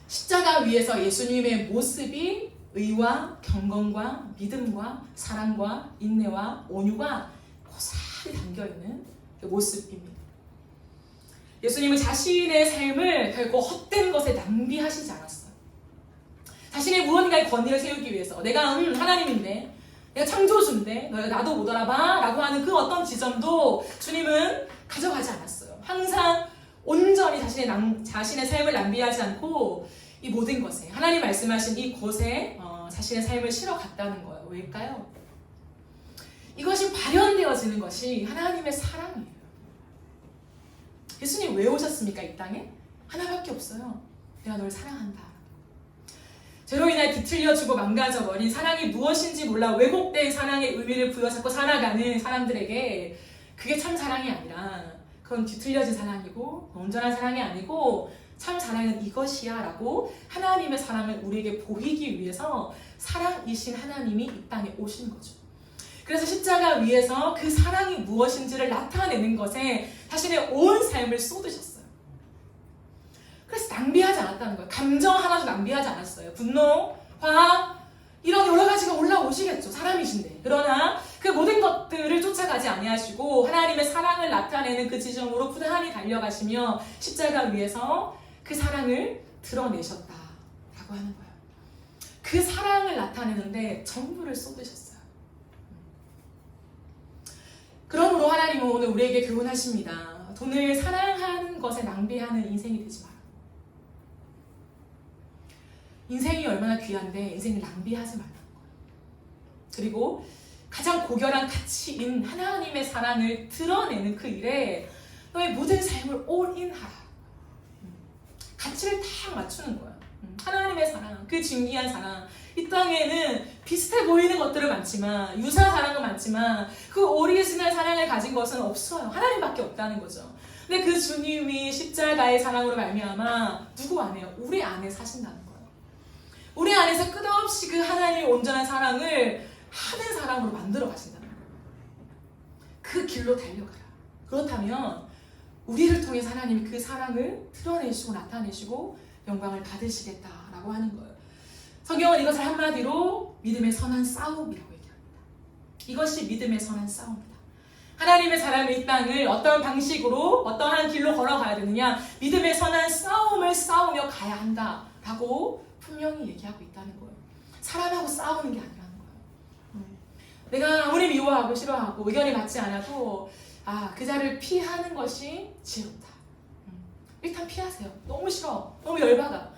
십자가 위에서 예수님의 모습이 의와 경건과 믿음과 사랑과 인내와 온유가 고스란히 담겨있는 그 모습입니다. 예수님은 자신의 삶을 결코 헛된 것에 낭비하시지 않았어요. 자신의 무언가의 권위를 세우기 위해서 내가 하나님인데 내가 창조주인데 너희가 나도 못 알아봐 라고 하는 그 어떤 지점도 주님은 가져가지 않았어요. 항상 온전히 자신의 삶을 낭비하지 않고 이 모든 것에 하나님 말씀하신 이 곳에 자신의 삶을 실어갔다는 거예요. 왜일까요? 이것이 발현되어지는 것이 하나님의 사랑이에요. 예수님 왜 오셨습니까? 이 땅에? 하나밖에 없어요. 내가 널 사랑한다. 죄로 인해 뒤틀려지고 망가져버린 사랑이 무엇인지 몰라 왜곡된 사랑의 의미를 부여잡고 살아가는 사람들에게 그게 참 사랑이 아니라 그건 뒤틀려진 사랑이고 온전한 사랑이 아니고 참 사랑은 이것이야 라고 하나님의 사랑을 우리에게 보이기 위해서 사랑이신 하나님이 이 땅에 오신 거죠. 그래서 십자가 위에서 그 사랑이 무엇인지를 나타내는 것에 자신의 온 삶을 쏟으셨어요. 그래서 낭비하지 않았다는 거예요. 감정 하나도 낭비하지 않았어요. 분노, 화, 이런 여러 가지가 올라오시겠죠. 사람이신데. 그러나 그 모든 것들을 쫓아가지 아니하시고 하나님의 사랑을 나타내는 그 지점으로 부단히 달려가시며 십자가 위에서 그 사랑을 드러내셨다라고 하는 거예요. 그 사랑을 나타내는데 전부를 쏟으셨어요. 그러므로 하나님은 오늘 우리에게 교훈하십니다. 돈을 사랑하는 것에 낭비하는 인생이 되지 마라. 인생이 얼마나 귀한데 인생을 낭비하지 말라는 거예요. 그리고 가장 고결한 가치인 하나님의 사랑을 드러내는 그 일에 너의 모든 삶을 올인하라. 가치를 딱 맞추는 거야. 하나님의 사랑, 그 진귀한 사랑. 이 땅에는 비슷해 보이는 것들은 많지만, 유사한 사랑은 많지만 그 오리지널 사랑을 가진 것은 없어요. 하나님밖에 없다는 거죠. 근데 그 주님이 십자가의 사랑으로 말미암아 누구 안에요? 우리 안에 사신다는 거예요. 우리 안에서 끝없이 그 하나님의 온전한 사랑을 하는 사람으로 만들어 가신다는 거예요. 그 길로 달려가라. 그렇다면 우리를 통해 하나님이 그 사랑을 드러내시고 나타내시고 영광을 받으시겠다라고 하는 거예요. 성경은 이것을 한마디로 믿음의 선한 싸움이라고 얘기합니다. 이것이 믿음의 선한 싸움이다. 하나님의 사람이 이 땅을 어떤 방식으로 어떠한 길로 걸어가야 되느냐, 믿음의 선한 싸움을 싸우며 가야 한다라고 분명히 얘기하고 있다는 거예요. 사람하고 싸우는 게 아니라는 거예요. 내가 아무리 미워하고 싫어하고 의견이 맞지 않아도 그 자를 피하는 것이 지혜롭다. 일단 피하세요. 너무 싫어. 너무 열받아.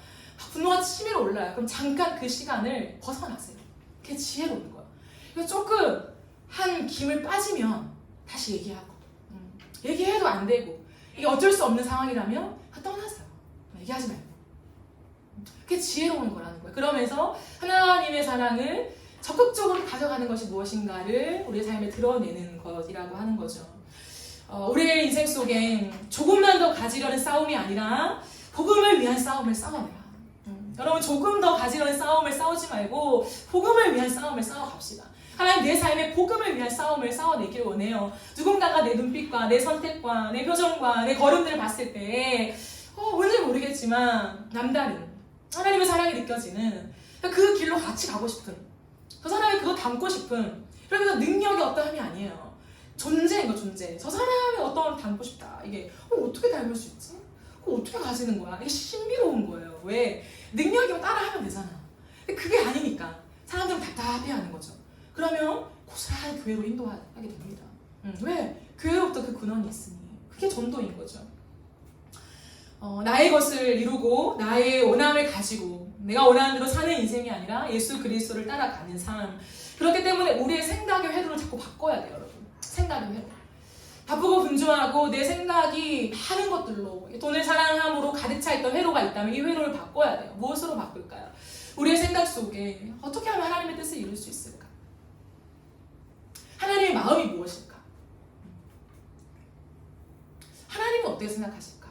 분노가 치밀어 올라요. 그럼 잠깐 그 시간을 벗어나세요. 그게 지혜로운 거예요. 그래서 조금 한 김을 빠지면 다시 얘기하고 얘기해도 안 되고 이게 어쩔 수 없는 상황이라면 떠나세요. 얘기하지 말고. 그게 지혜로운 거라는 거예요. 그러면서 하나님의 사랑을 적극적으로 가져가는 것이 무엇인가를 우리의 삶에 드러내는 것이라고 하는 거죠. 우리의 인생 속에 조금만 더 가지려는 싸움이 아니라 복음을 위한 싸움을 싸워내라. 여러분, 조금 더 가지려는 싸움을 싸우지 말고 복음을 위한 싸움을 싸워갑시다. 하나님, 내 삶에 복음을 위한 싸움을 싸워내기를 원해요. 누군가가 내 눈빛과 내 선택과 내 표정과 내 걸음들을 봤을 때 뭔지 모르겠지만 남다른 하나님의 사랑이 느껴지는 그 길로 같이 가고 싶은, 저 사람이 그거 담고 싶은, 그러면서 능력이 어떠함이 아니에요. 존재인 거, 존재. 저 사람이 어떠함을 담고 싶다. 이게 어떻게 닮을 수 있지? 그거 어떻게 가지는 거야? 이게 신비로운 거예요. 왜? 능력이면 따라하면 되잖아. 근데 그게 아니니까 사람들은 답답해하는 거죠. 그러면 고스란히 교회로 인도하게 됩니다. 왜? 교회로부터 그 근원이 있으니. 그게 전도인 거죠. 나의 것을 이루고 나의 원함을 가지고 내가 원하는 대로 사는 인생이 아니라 예수 그리스도를 따라가는 삶. 그렇기 때문에 우리의 생각의 회로를 자꾸 바꿔야 돼요, 여러분. 생각의 회로. 바쁘고 분주하고 내 생각이 많은 것들로 돈을 사랑함으로 가득 차 있던 회로가 있다면 이 회로를 바꿔야 돼요. 무엇으로 바꿀까요? 우리의 생각 속에 어떻게 하면 하나님의 뜻을 이룰 수 있을까? 하나님의 마음이 무엇일까? 하나님은 어떻게 생각하실까?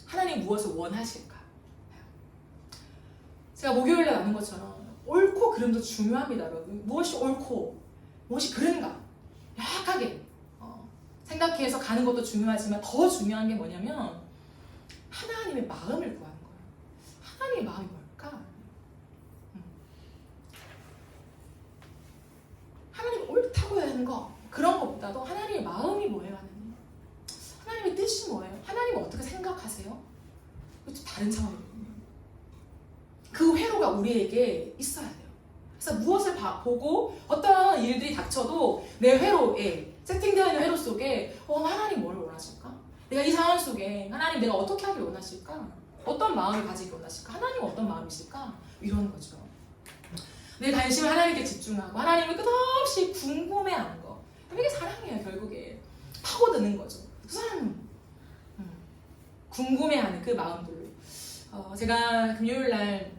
하나님 무엇을 원하실까? 제가 목요일에 나눈 것처럼 옳고 그름도 중요합니다, 여러분. 무엇이 옳고 무엇이 그른가 약하게 생각해서 가는 것도 중요하지만 더 중요한 게 뭐냐면 하나님의 마음을 구하는 거예요. 하나님의 마음이 뭘까? 하나님이 옳다고 하는 거 그런 것보다도 하나님의 마음이 뭐예요? 하나님? 하나님의 뜻이 뭐예요? 하나님은 어떻게 생각하세요? 그것도 다른 차원이거든요. 그 회로가 우리에게 있어야 돼요. 그래서 무엇을 보고 어떤 일들이 닥쳐도 내 회로에 세팅되어 있는 회로 속에 하나님 뭘 원하실까? 내가 이 상황 속에 하나님 내가 어떻게 하길 원하실까? 어떤 마음을 가지길 원하실까? 하나님은 어떤 마음이실까? 이러는 거죠. 내 관심을 하나님께 집중하고 하나님을 끝없이 궁금해하는 거. 이게 사랑이에요. 결국에 파고드는 거죠. 그 사람은 궁금해하는 그 마음들로. 제가 금요일날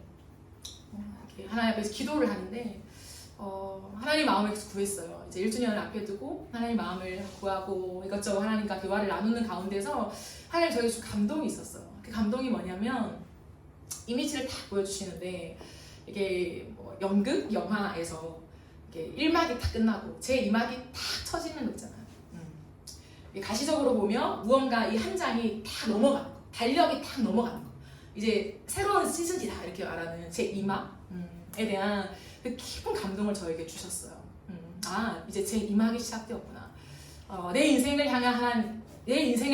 하나님 앞에서 기도를 하는데 하나님 마음을 구했어요. 이제 1주년을 앞에 두고 하나님 마음을 구하고 이것저것 하나님과 대화를 나누는 가운데서 하나님 저에게 좀 감동이 있었어요. 그 감동이 뭐냐면 이미지를 딱 보여주시는데 이게 뭐 연극, 영화에서 이렇게 1막이 다 끝나고 제 2막이 탁 쳐지는 거 있잖아요. 가시적으로 보면 무언가 이 한 장이 다 넘어가는 거, 달력이 딱 넘어가는 거. 이제 새로운 시즌이다 이렇게 말하는 제 2막에 대한 그 깊은 감동을 저에게 주셨어요. 이제 제 2막이 시작되었구나. 내 인생을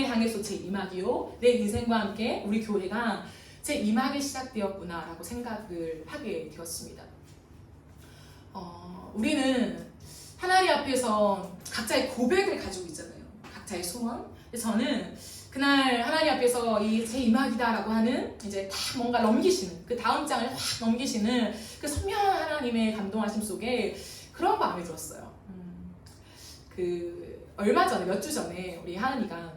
향해서 제 2막이요. 내 인생과 함께 우리 교회가 제 2막이 시작되었구나라고 생각을 하게 되었습니다. 우리는 하나님 앞에서 각자의 고백을 가지고 있잖아요. 각자의 소원. 저는 그날 하나님 앞에서 이 제 2막이다라고 하는 이제 딱 뭔가 넘기시는 그 다음 장을 확 넘기시는 그 선명한 하나님의 감동하심 속에 그런 마음이 들었어요. 얼마 전에 몇 주 전에 우리 하은이가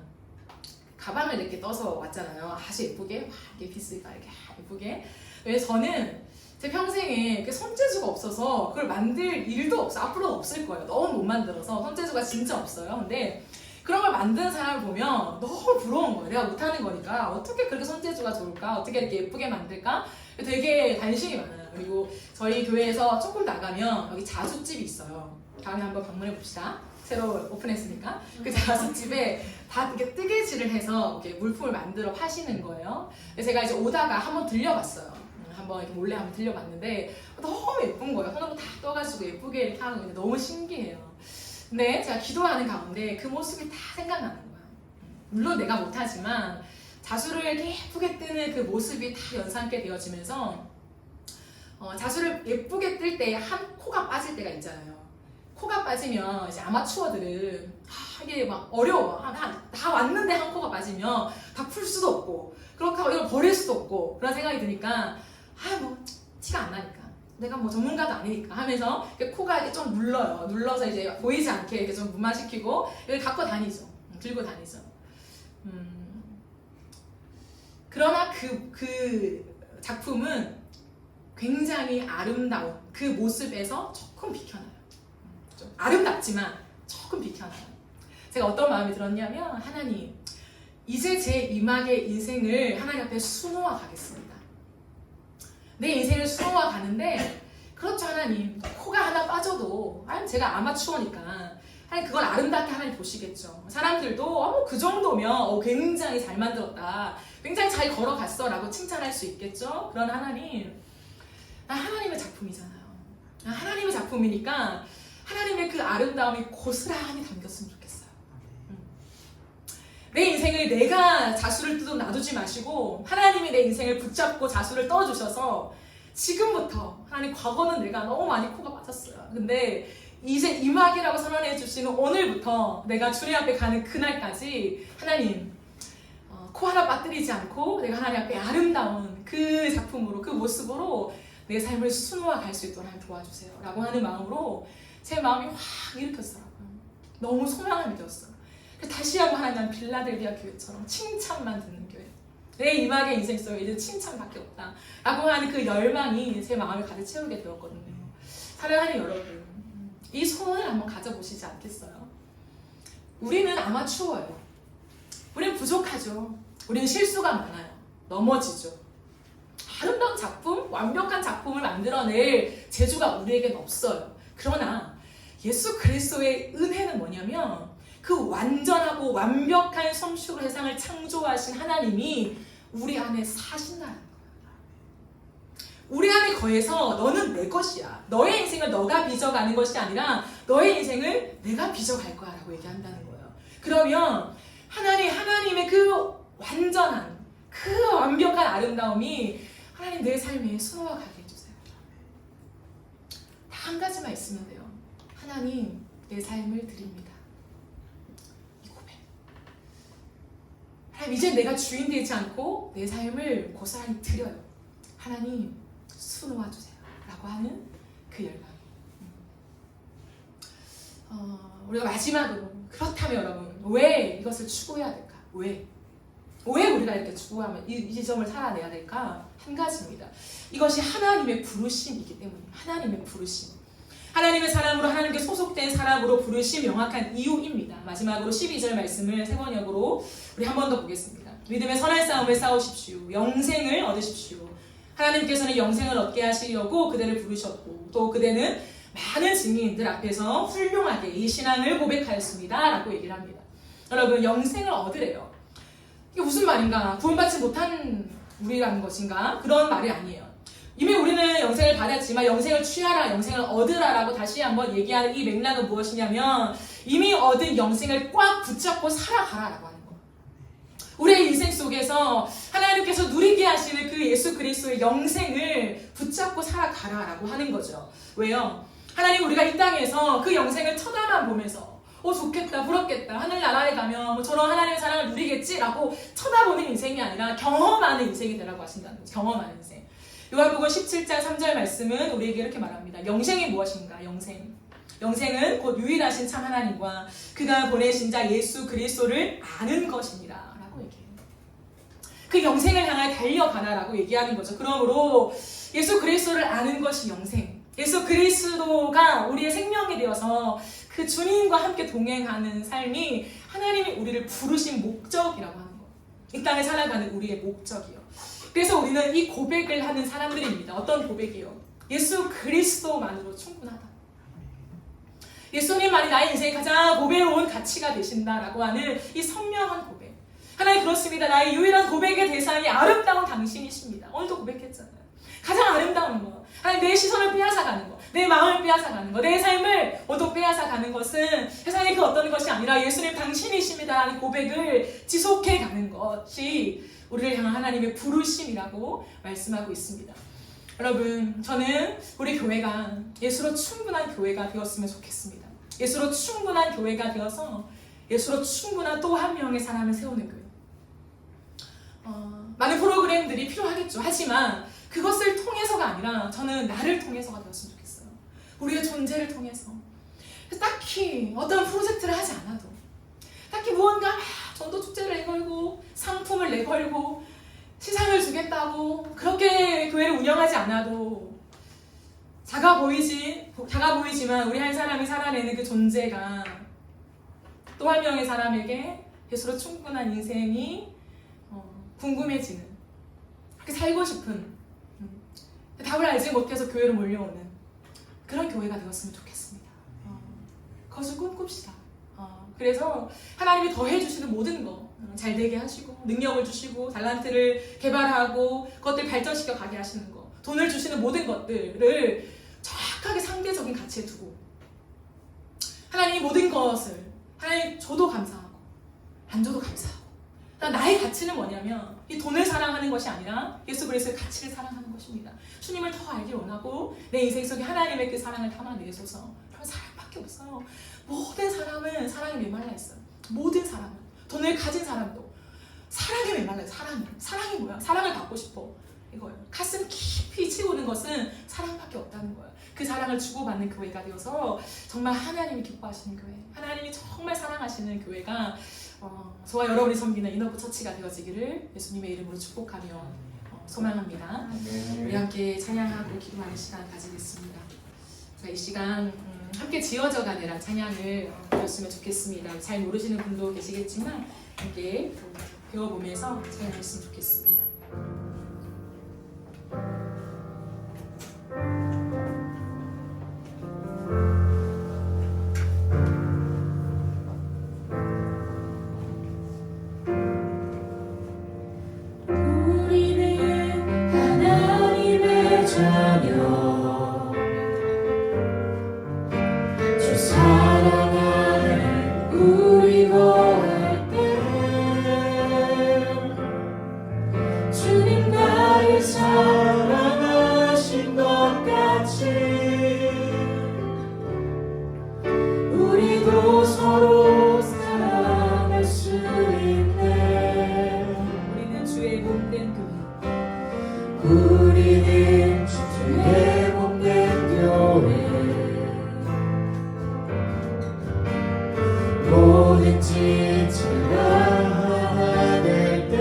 가방을 이렇게 떠서 왔잖아요. 아주 예쁘게 이렇게 비스가 이렇게 예쁘게. 왜 저는 제 평생에 그 손재주가 없어서 그걸 만들 일도 없어. 앞으로도 없을 거예요. 너무 못 만들어서 손재주가 진짜 없어요. 근데 그런 걸 만드는 사람을 보면 너무 부러운 거예요. 내가 못하는 거니까 어떻게 그렇게 손재주가 좋을까? 어떻게 이렇게 예쁘게 만들까? 되게 관심이 많아요. 그리고 저희 교회에서 조금 나가면 여기 자수집이 있어요. 다음에 한번 방문해 봅시다. 새로 오픈했으니까 그 자수집에 다 이렇게 뜨개질을 해서 이렇게 물품을 만들어 파시는 거예요. 제가 이제 오다가 한번 들려봤어요. 한번 이렇게 몰래 한번 들려봤는데 너무 예쁜 거예요. 손으로 다 떠가지고 예쁘게 이렇게 하는 건데 너무 신기해요. 근데 제가 기도하는 가운데 그 모습이 다 생각나는 거야. 물론 내가 못하지만 자수를 이렇게 예쁘게 뜨는 그 모습이 다 연상케 되어지면서 자수를 예쁘게 뜰 때 한 코가 빠질 때가 있잖아요. 코가 빠지면 이제 아마추어들은 이게 막 어려워. 다 왔는데 한 코가 빠지면 다 풀 수도 없고 그렇게 하고 이걸 버릴 수도 없고 그런 생각이 드니까 뭐 티가 안 나니까 내가 뭐 전문가도 아니니까 하면서 코가 이렇게 좀 눌러요. 눌러서 이제 보이지 않게 이렇게 좀 무마시키고 이걸 갖고 다니죠. 들고 다니죠. 그러나 그 작품은 굉장히 아름다운 그 모습에서 조금 비켜나요. 좀 아름답지만 조금 비켜나요. 제가 어떤 마음이 들었냐면 하나님 이제 제 2막의 인생을 하나님 앞에 수놓아 가겠습니다. 내 인생을 수놓아 가는데 그렇죠 하나님 코가 하나 빠져도 제가 아마추어니까 하나님 그걸 아름답게 하나님 보시겠죠. 사람들도 그 정도면 굉장히 잘 만들었다 굉장히 잘 걸어갔어 라고 칭찬할 수 있겠죠. 그런 하나님 하나님의 작품이잖아요. 하나님의 작품이니까 하나님의 그 아름다움이 고스란히 담겼으면 좋겠어요. 내 인생을 내가 자수를 놔두지 마시고 하나님이 내 인생을 붙잡고 자수를 떠주셔서 지금부터 하나님 과거는 내가 너무 많이 코가 빠졌어요. 근데 이제 2막이라고 선언해 주시는 오늘부터 내가 주님 앞에 가는 그날까지 하나님 코 하나 빠뜨리지 않고 내가 하나님 앞에 아름다운 그 작품으로 그 모습으로 내 삶을 수놓아 갈 수 있도록 하나님 도와주세요 라고 하는 마음으로 제 마음이 확 일으켰더라고요. 너무 소망을 믿었어요. 다시 한번 하나님 빌라델비아 교회처럼 칭찬만 듣는 교회. 내 2막의 인생 속에 이제 칭찬밖에 없다 라고 하는 그 열망이 제 마음을 가득 채우게 되었거든요. 사랑하는 여러분, 이 소원을 한번 가져보시지 않겠어요? 우리는 아마추어예요. 우리는 부족하죠. 우리는 실수가 많아요. 넘어지죠. 아름다운 작품, 완벽한 작품을 만들어낼 재주가 우리에겐 없어요. 그러나 예수 그리스도의 은혜는 뭐냐면 그 완전하고 완벽한 솜씨로 세상을 창조하신 하나님이 우리 안에 사신다는 거예요. 우리 안에 거해서 너는 내 것이야. 너의 인생을 너가 빚어가는 것이 아니라 너의 인생을 내가 빚어갈 거야 라고 얘기한다는 거예요. 그러면 하나님의 그 완전한 그 완벽한 아름다움이 하나님 내 삶에 수놓아가게 해주세요. 다 한 가지만 있으면 돼요. 하나님 내 삶을 드립니다. 이 고백. 하나님 이제 내가 주인 되지 않고 내 삶을 고스란히 드려요. 하나님 수놓아 주세요 라고 하는 그 열망. 우리가 마지막으로 그렇다면 여러분 왜 이것을 추구해야 될까? 왜 우리가 이렇게 추구하면 이 지점을 살아내야 될까? 한 가지입니다. 이것이 하나님의 부르심이기 때문이에요. 하나님의 부르심. 하나님의 사람으로 하나님께 소속된 사람으로 부르심 명확한 이유입니다. 마지막으로 12절 말씀을 세 번역으로 우리 한 번 더 보겠습니다. 믿음의 선한 싸움을 싸우십시오. 영생을 얻으십시오. 하나님께서는 영생을 얻게 하시려고 그대를 부르셨고 또 그대는 많은 증인들 앞에서 훌륭하게 이 신앙을 고백하였습니다 라고 얘기를 합니다. 여러분, 영생을 얻으래요. 이게 무슨 말인가? 구원받지 못한 우리라는 것인가? 그런 말이 아니에요. 이미 우리는 영생을 받았지만 영생을 취하라, 영생을 얻으라라고 다시 한번 얘기하는 이 맥락은 무엇이냐면 이미 얻은 영생을 꽉 붙잡고 살아가라라고 하는 거예요. 우리의 인생 속에서 하나님께서 누리게 하시는 그 예수 그리스도의 영생을 붙잡고 살아가라라고 하는 거죠. 왜요? 하나님, 우리가 이 땅에서 그 영생을 쳐다만 보면서 좋겠다, 부럽겠다, 하늘나라에 가면 뭐 저런 하나님의 사랑을 누리겠지라고 쳐다보는 인생이 아니라 경험하는 인생이 되라고 하신다는 거죠. 경험하는 인생. 요한복음 17장 3절 말씀은 우리에게 이렇게 말합니다. 영생이 무엇인가? 영생. 영생은 곧 유일하신 참 하나님과 그가 보내신 자 예수 그리스도를 아는 것입니다 라고 얘기해요. 그 영생을 향해 달려가라라고 얘기하는 거죠. 그러므로 예수 그리스도를 아는 것이 영생. 예수 그리스도가 우리의 생명이 되어서 그 주님과 함께 동행하는 삶이 하나님이 우리를 부르신 목적이라고 하는 거예요. 이 땅에 살아가는 우리의 목적이요. 그래서 우리는 이 고백을 하는 사람들입니다. 어떤 고백이요? 예수 그리스도만으로 충분하다. 예수님만이 나의 인생의 가장 보배로운 가치가 되신다라고 하는 이 선명한 고백. 하나님, 그렇습니다. 나의 유일한 고백의 대상이 아름다운 당신이십니다. 오늘도 고백했잖아요. 가장 아름다운 거. 하나님, 내 시선을 빼앗아가는 거, 내 마음을 빼앗아가는 거, 내 삶을 모두 빼앗아가는 것은 세상의 그 어떤 것이 아니라 예수님 당신이십니다라는 고백을 지속해가는 것이 우리를 향한 하나님의 부르심이라고 말씀하고 있습니다. 여러분, 저는 우리 교회가 예수로 충분한 교회가 되었으면 좋겠습니다. 예수로 충분한 교회가 되어서 예수로 충분한 또 한 명의 사람을 세우는 교회. 많은 프로그램들이 필요하겠죠. 하지만 그것을 통해서가 아니라 저는 나를 통해서가 되었으면 좋겠어요. 우리의 존재를 통해서. 딱히 어떤 프로젝트를 하지 않아도, 딱히 무언가 전도 축제를 내걸고 상품을 내걸고 시상을 주겠다고 그렇게 교회를 운영하지 않아도 작아 보이지만 우리 한 사람이 살아내는 그 존재가 또 한 명의 사람에게 예수로 충분한 인생이 궁금해지는, 그렇게 살고 싶은, 답을 알지 못해서 교회로 몰려오는 그런 교회가 되었으면 좋겠습니다. 그것을 꿈꿉시다. 그래서 하나님이 더해주시는 모든 거 잘 되게 하시고, 능력을 주시고, 달란트를 개발하고, 그것들 발전시켜 가게 하시는 거, 돈을 주시는 모든 것들을 정확하게 상대적인 가치에 두고, 하나님이 모든 것을 하나님 줘도 감사하고 안 줘도 감사하고, 나의 가치는 뭐냐면 이 돈을 사랑하는 것이 아니라 예수 그리스도의 가치를 사랑하는 것입니다. 주님을 더 알기 원하고 내 인생 속에 하나님의 그 사랑을 담아내소서. 그런 사랑밖에 없어요. 모든 사람은 사랑에 메말라 있어요. 모든 사람은. 돈을 가진 사람도 사랑에 메말라요. 사랑이 뭐야? 사랑을 받고 싶어. 이거예요. 가슴 깊이 치우는 것은 사랑밖에 없다는 거예요. 그 사랑을 주고받는 교회가 되어서 정말 하나님이 기뻐하시는 교회, 하나님이 정말 사랑하시는 교회가 저와 여러분이 섬기는 이너브 처치가 되어지기를 예수님의 이름으로 축복하며 소망합니다. 우리 함께 찬양하고 기도하는 시간 가지겠습니다. 이 시간 함께 지어져가느라 찬양을 배웠으면 좋겠습니다. 잘 모르시는 분도 계시겠지만 함께 배워보면서 찬양했으면 좋겠습니다.
우리는 하나님의 자녀, 주 사랑하는 우리 구할 때 주님 나를 사랑하신 것 같이 우리도 서로 사랑할 수 있네.
우리는 주의 몸된 교회,
우리는 주의 몸된 교회, 모든 지체가 하나 될 때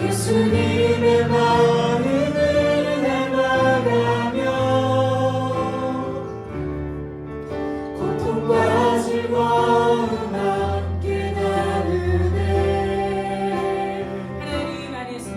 예수님의 마음을 닮아가며 고통과 즐거움 함께 나누네. 하나님 안에서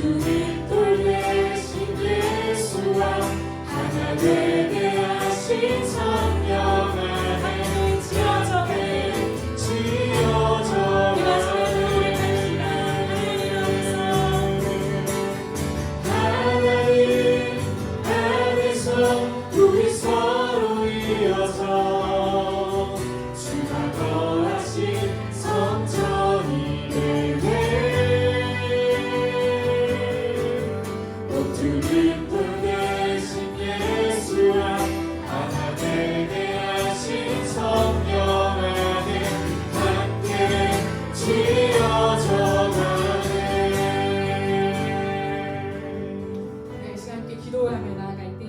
모퉁이 돌 대신 예수와 하나 되게 하신 성령을 지어져 하나님 안에서 우리 서로 이어서 주가 거하신 성전이 되네. 모퉁이 돌 대신 예수와 하나 되게 하신 성령 안에 함께 지어져 가네.
네, 시간 함께 기도하며 나아갈 때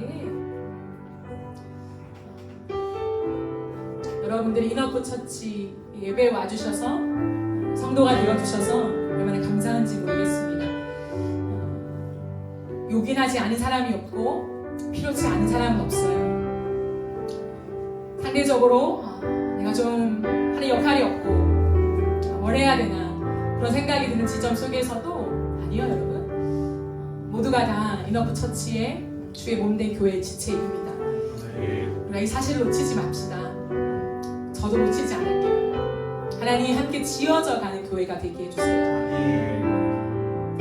여러분들이 인어포 처치 예배에 와주셔서 성도가 되어주셔서 얼마나 감사한지 모르겠습니다. 요긴하지 않은 사람이 없고 필요치 않은 사람은 없어요. 상대적으로 내가 좀 하는 역할이 없고 뭘 해야 되나 그런 생각이 드는 지점 속에서도 아니요 여러분, 모두가 다 인어포 처치의 주의 몸된 교회의 지체입니다. 우리가 이 사실을 놓치지 맙시다. 저도 놓치지 않을게요. 하나님 함께 지어져 가는 교회가 되게 해주세요.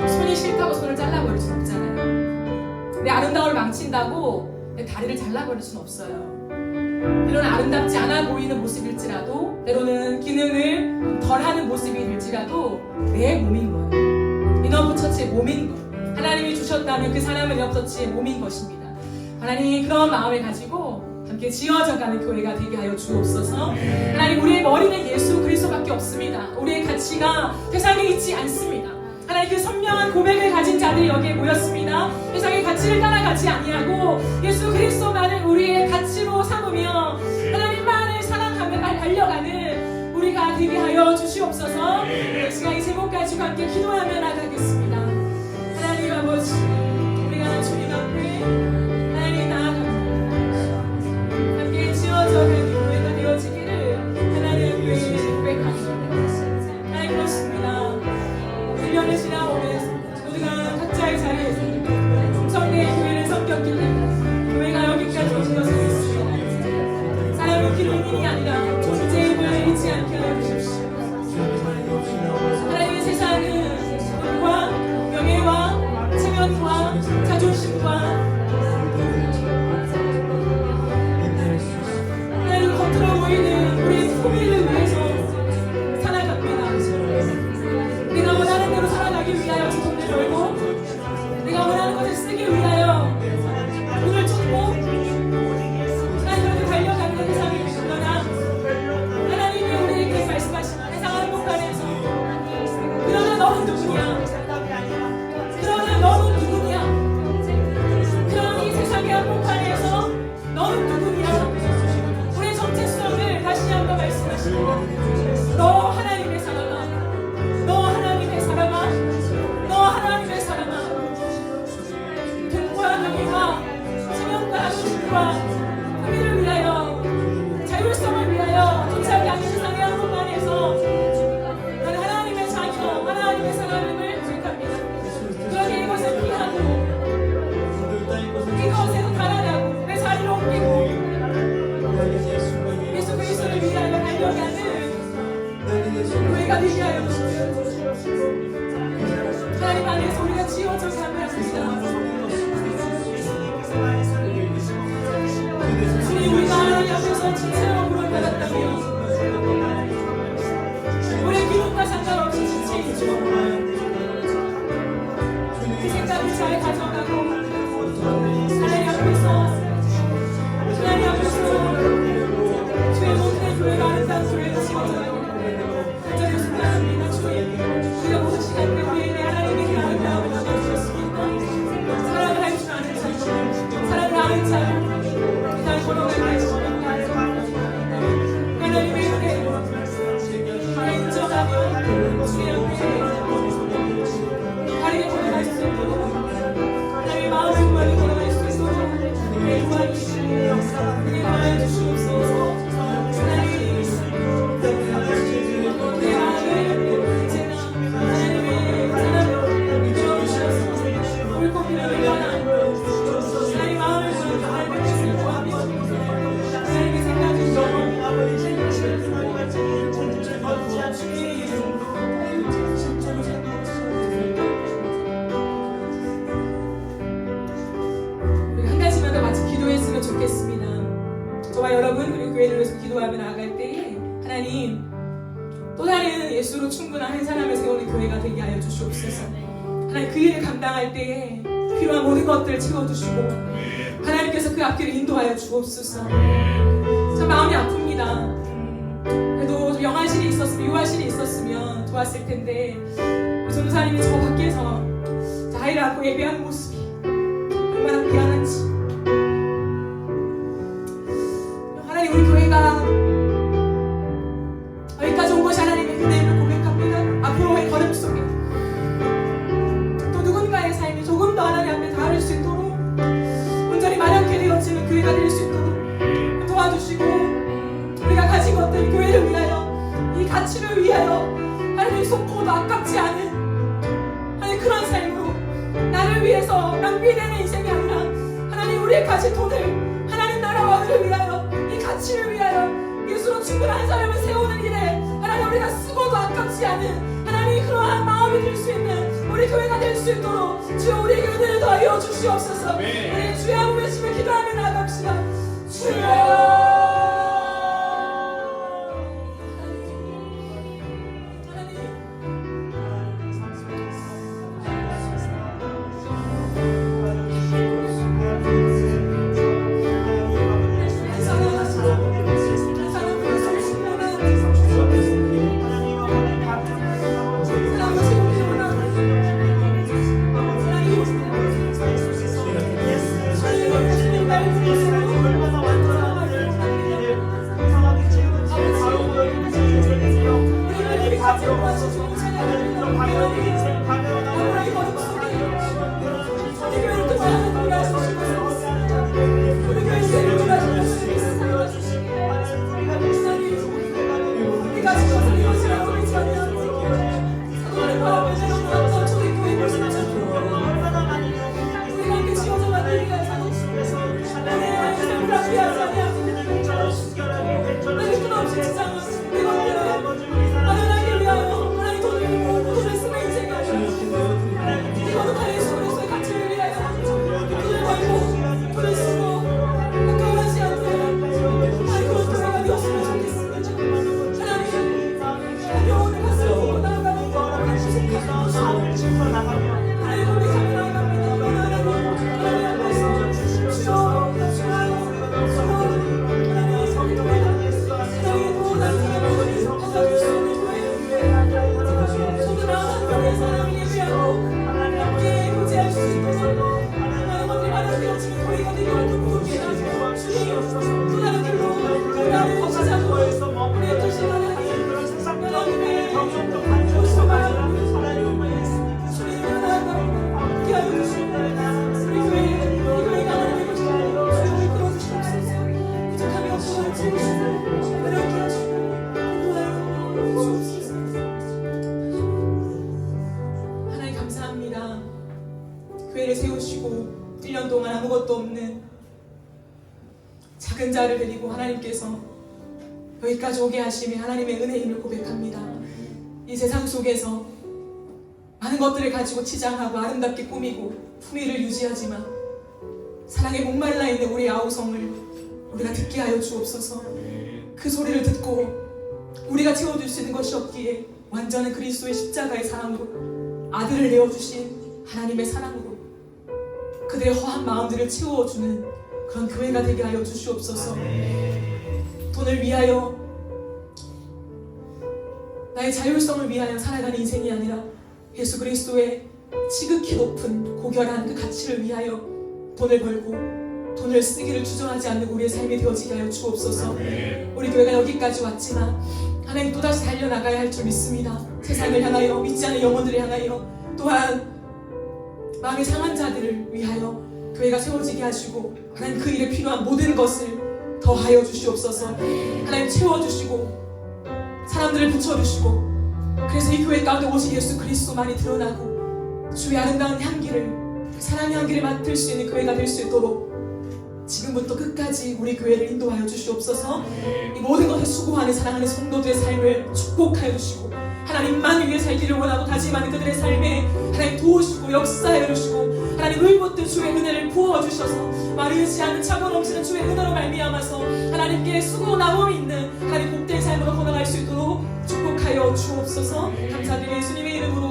손이 싫다고 손을 잘라버릴 순 없잖아요. 내 아름다움을 망친다고 내 다리를 잘라버릴 순 없어요. 때로는 아름답지 않아 보이는 모습일지라도, 때로는 기능을 덜하는 모습이 될지라도 내 몸인 거예요. 인어포 처치의 몸인 거예요. 하나님이 주셨다면 그 사람은 인어포 처치의 몸인 것입니다. 하나님 그런 마음을 가지고 함께 지어져가는 교회가 되게 하여 주옵소서. 하나님 우리의 머리는 예수 그리스도밖에 없습니다. 우리의 가치가 세상에 있지 않습니다. 하나님 그 선명한 고백을 가진 자들이 여기에 모였습니다. 세상의 가치를 따라가지 아니하고 예수 그리스도만을 우리의 가치로 삼으며 하나님만을 사랑하며 달려가는 우리가 되게 하여 주시옵소서. 이 시간 이 제목 가지고 함께 기도하며 나가겠습니다. 하나님 아버지, 우리가 주님 앞에 하나님 나아갑니다. 함께 지어져가는 교회가 되어지기를 하나님 앞에 고백합니다. 하나님 그렇습니다. 1년을 지나오면서 우리가 각자의 자리에서 성대의 교회를 섬겼기 때문에 교회가 여기까지 오신 것을 믿습니다. 사람의 기능이 아니라 존재의 힘을 잊지 않게 하여 주십시오. 하나님의 세상은 돈과 명예와 체면과 자존심과 하나님 겉으로 보이는 우리의 소비를 위해서 살아갑니다. 내가 원하는 대로 살아가기 위하여 제 돈을 벌고 내가 원하는 것을 쓰기 위하여 돈을 쫓고 하나님 그렇게 달려가는 세상이 그러나 하나님이 우리에게 말씀하신 세상 한복판에서 그러나 너는 누구냐? 그러나 너는 누구냐? 그런 이 세상의 한복판에서 너는 누구냐? 우리의 정체성을 다시 한번 말씀하시고 너 하나님의 사람아, 너 하나님의 사람아, 너 하나님의 사람아. 돈과 명예와 체면과 자존심과 의미를 위하여 자율성을 위하여 도착이 않는 세상의 한복판에서 나는 하나님의 자녀, 하나님의 사람임을 고백합니다. 그러게 이것을 피하고 이것에서 달아나고 내 자리를 옮기고 예수 그리스도를 위하여 달려가는 교회가 되게 하여 주시옵소서. 하나님 안에서 우리가 지어져 가며 합니다. 주님 우리가 하나님 앞에서 진짜로 물어받았다면 우리의 기록과 상관없이 지체이죠. 그 생각을 잘 가져가고 하나님 앞에서 주의 몸된 교회가 아름다운 교회를 지어져가기를 간절히 축원합니다. 주님 우리가 모든 시간 우리에게 하나님에게 아름다움을 나눠주셨습니다. 사랑을 할 줄 아는 자, 사랑을 아는 자, 세상 걸어가게 하시옵니다. 하나님의 은혜 인정하며 주의 앞에 다리에 걸어갈 수 있도록 예수로 충분한 한 사람을 세우는 교회가 되게 하여 주시옵소서. 하나님 그 일을 감당할 때에 필요한 모든 것들을 채워주시고 하나님께서 그 앞길을 인도하여 주옵소서. 참 마음이 아픕니다. 그래도 좀 영화실이 있었으면, 유아실이 있었으면 좋았을 텐데 전도사님이 저 밖에서 아이를 안고 예배하는 모습이 얼마나 미안한지. 하나님, 우리 교회가 여기까지 온 것이 하나님의 은혜임을 고백합니다. 앞으로의 걸음 속에 또 누군가의 삶이 조금 더 하나님 앞에 닿을 수 있도록 온전히 마련케 되어지는 교회가 될 수 있도록 도와주시고, 우리가 가진 것들, 교회를 위하여, 이 가치를 위하여 하나님 손꼽아도 아깝지 않은 하나님 그런 삶으로 나를 위해서 낭비되는 인생이 아니라 하나님 우리의 가진 돈을 하나님 나라와 의를 위하여, 이 가치를 위하여 예수로 충분한 한 사람을 세우는 일에 하나님 우리가 쓰고도 아깝지 않은 하나님 그러한 마음이 들 수 있는 우리 교회가 될 수 있도록 주여 우리에게 은혜를 더하여 주시옵소서. 우리 주의 한번 외치며 기도하며 나아갑시다. 주여. 하나님 감사합니다. 교회를 세우시고 1년 동안 아무것도 없는 작은 자를 데리고 하나님께서 여기까지 오게 하심이 하나님의 은혜임을 고백합니다. 이 세상 속에서 많은 것들을 가지고 치장하고 아름답게 꾸미고 품위를 유지하지만 사랑에 목말라 있는 우리 아우성을 우리가 듣게 하여 주옵소서. 그 소리를 듣고 우리가 채워줄 수 있는 것이 없기에 완전한 그리스도의 십자가의 사랑으로 아들을 내어주신 하나님의 사랑으로 그들의 허한 마음들을 채워주는 그런 교회가 되게 하여 주시옵소서. 돈을 위하여, 나의 자율성을 위하여 살아가는 인생이 아니라 예수 그리스도의 지극히 높은 고결한 그 가치를 위하여 돈을 벌고 돈을 쓰기를 주저하지 않는 우리의 삶이 되어지게 하여 주옵소서. 우리 교회가 여기까지 왔지만 하나님 또다시 달려나가야 할 줄 믿습니다. 세상을 향하여, 믿지 않는 영혼들을 향하여, 또한 마음이 상한 자들을 위하여 교회가 세워지게 하시고 하나님 그 일에 필요한 모든 것을 더하여 주시옵소서. 하나님 채워주시고 사람들을 붙여주시고, 그래서 이 교회 가운데 오신 예수 그리스도만이 드러나고 주의 아름다운 향기를, 사랑의 향기를 맡을 수 있는 교회가 될 수 있도록 지금부터 끝까지 우리 교회를 인도하여 주시옵소서. 이 모든 것을 수고하는 사랑하는 성도들의 삶을 축복하여 주시고 하나님만 위해 살기를 원하고 다짐하는 그들의 삶에 하나님 도우시고 역사하여 주시고 하나님 의붓듯 주의 은혜를 부어주셔서 마르지 않는 차고 넘치는 주의 은혜로 말미암아서 하나님께 수고 나옴 있는 하나님 복된 삶으로 걸어갈 수 있도록 축복하여 주옵소서. 감사드리 예수님의 이름으로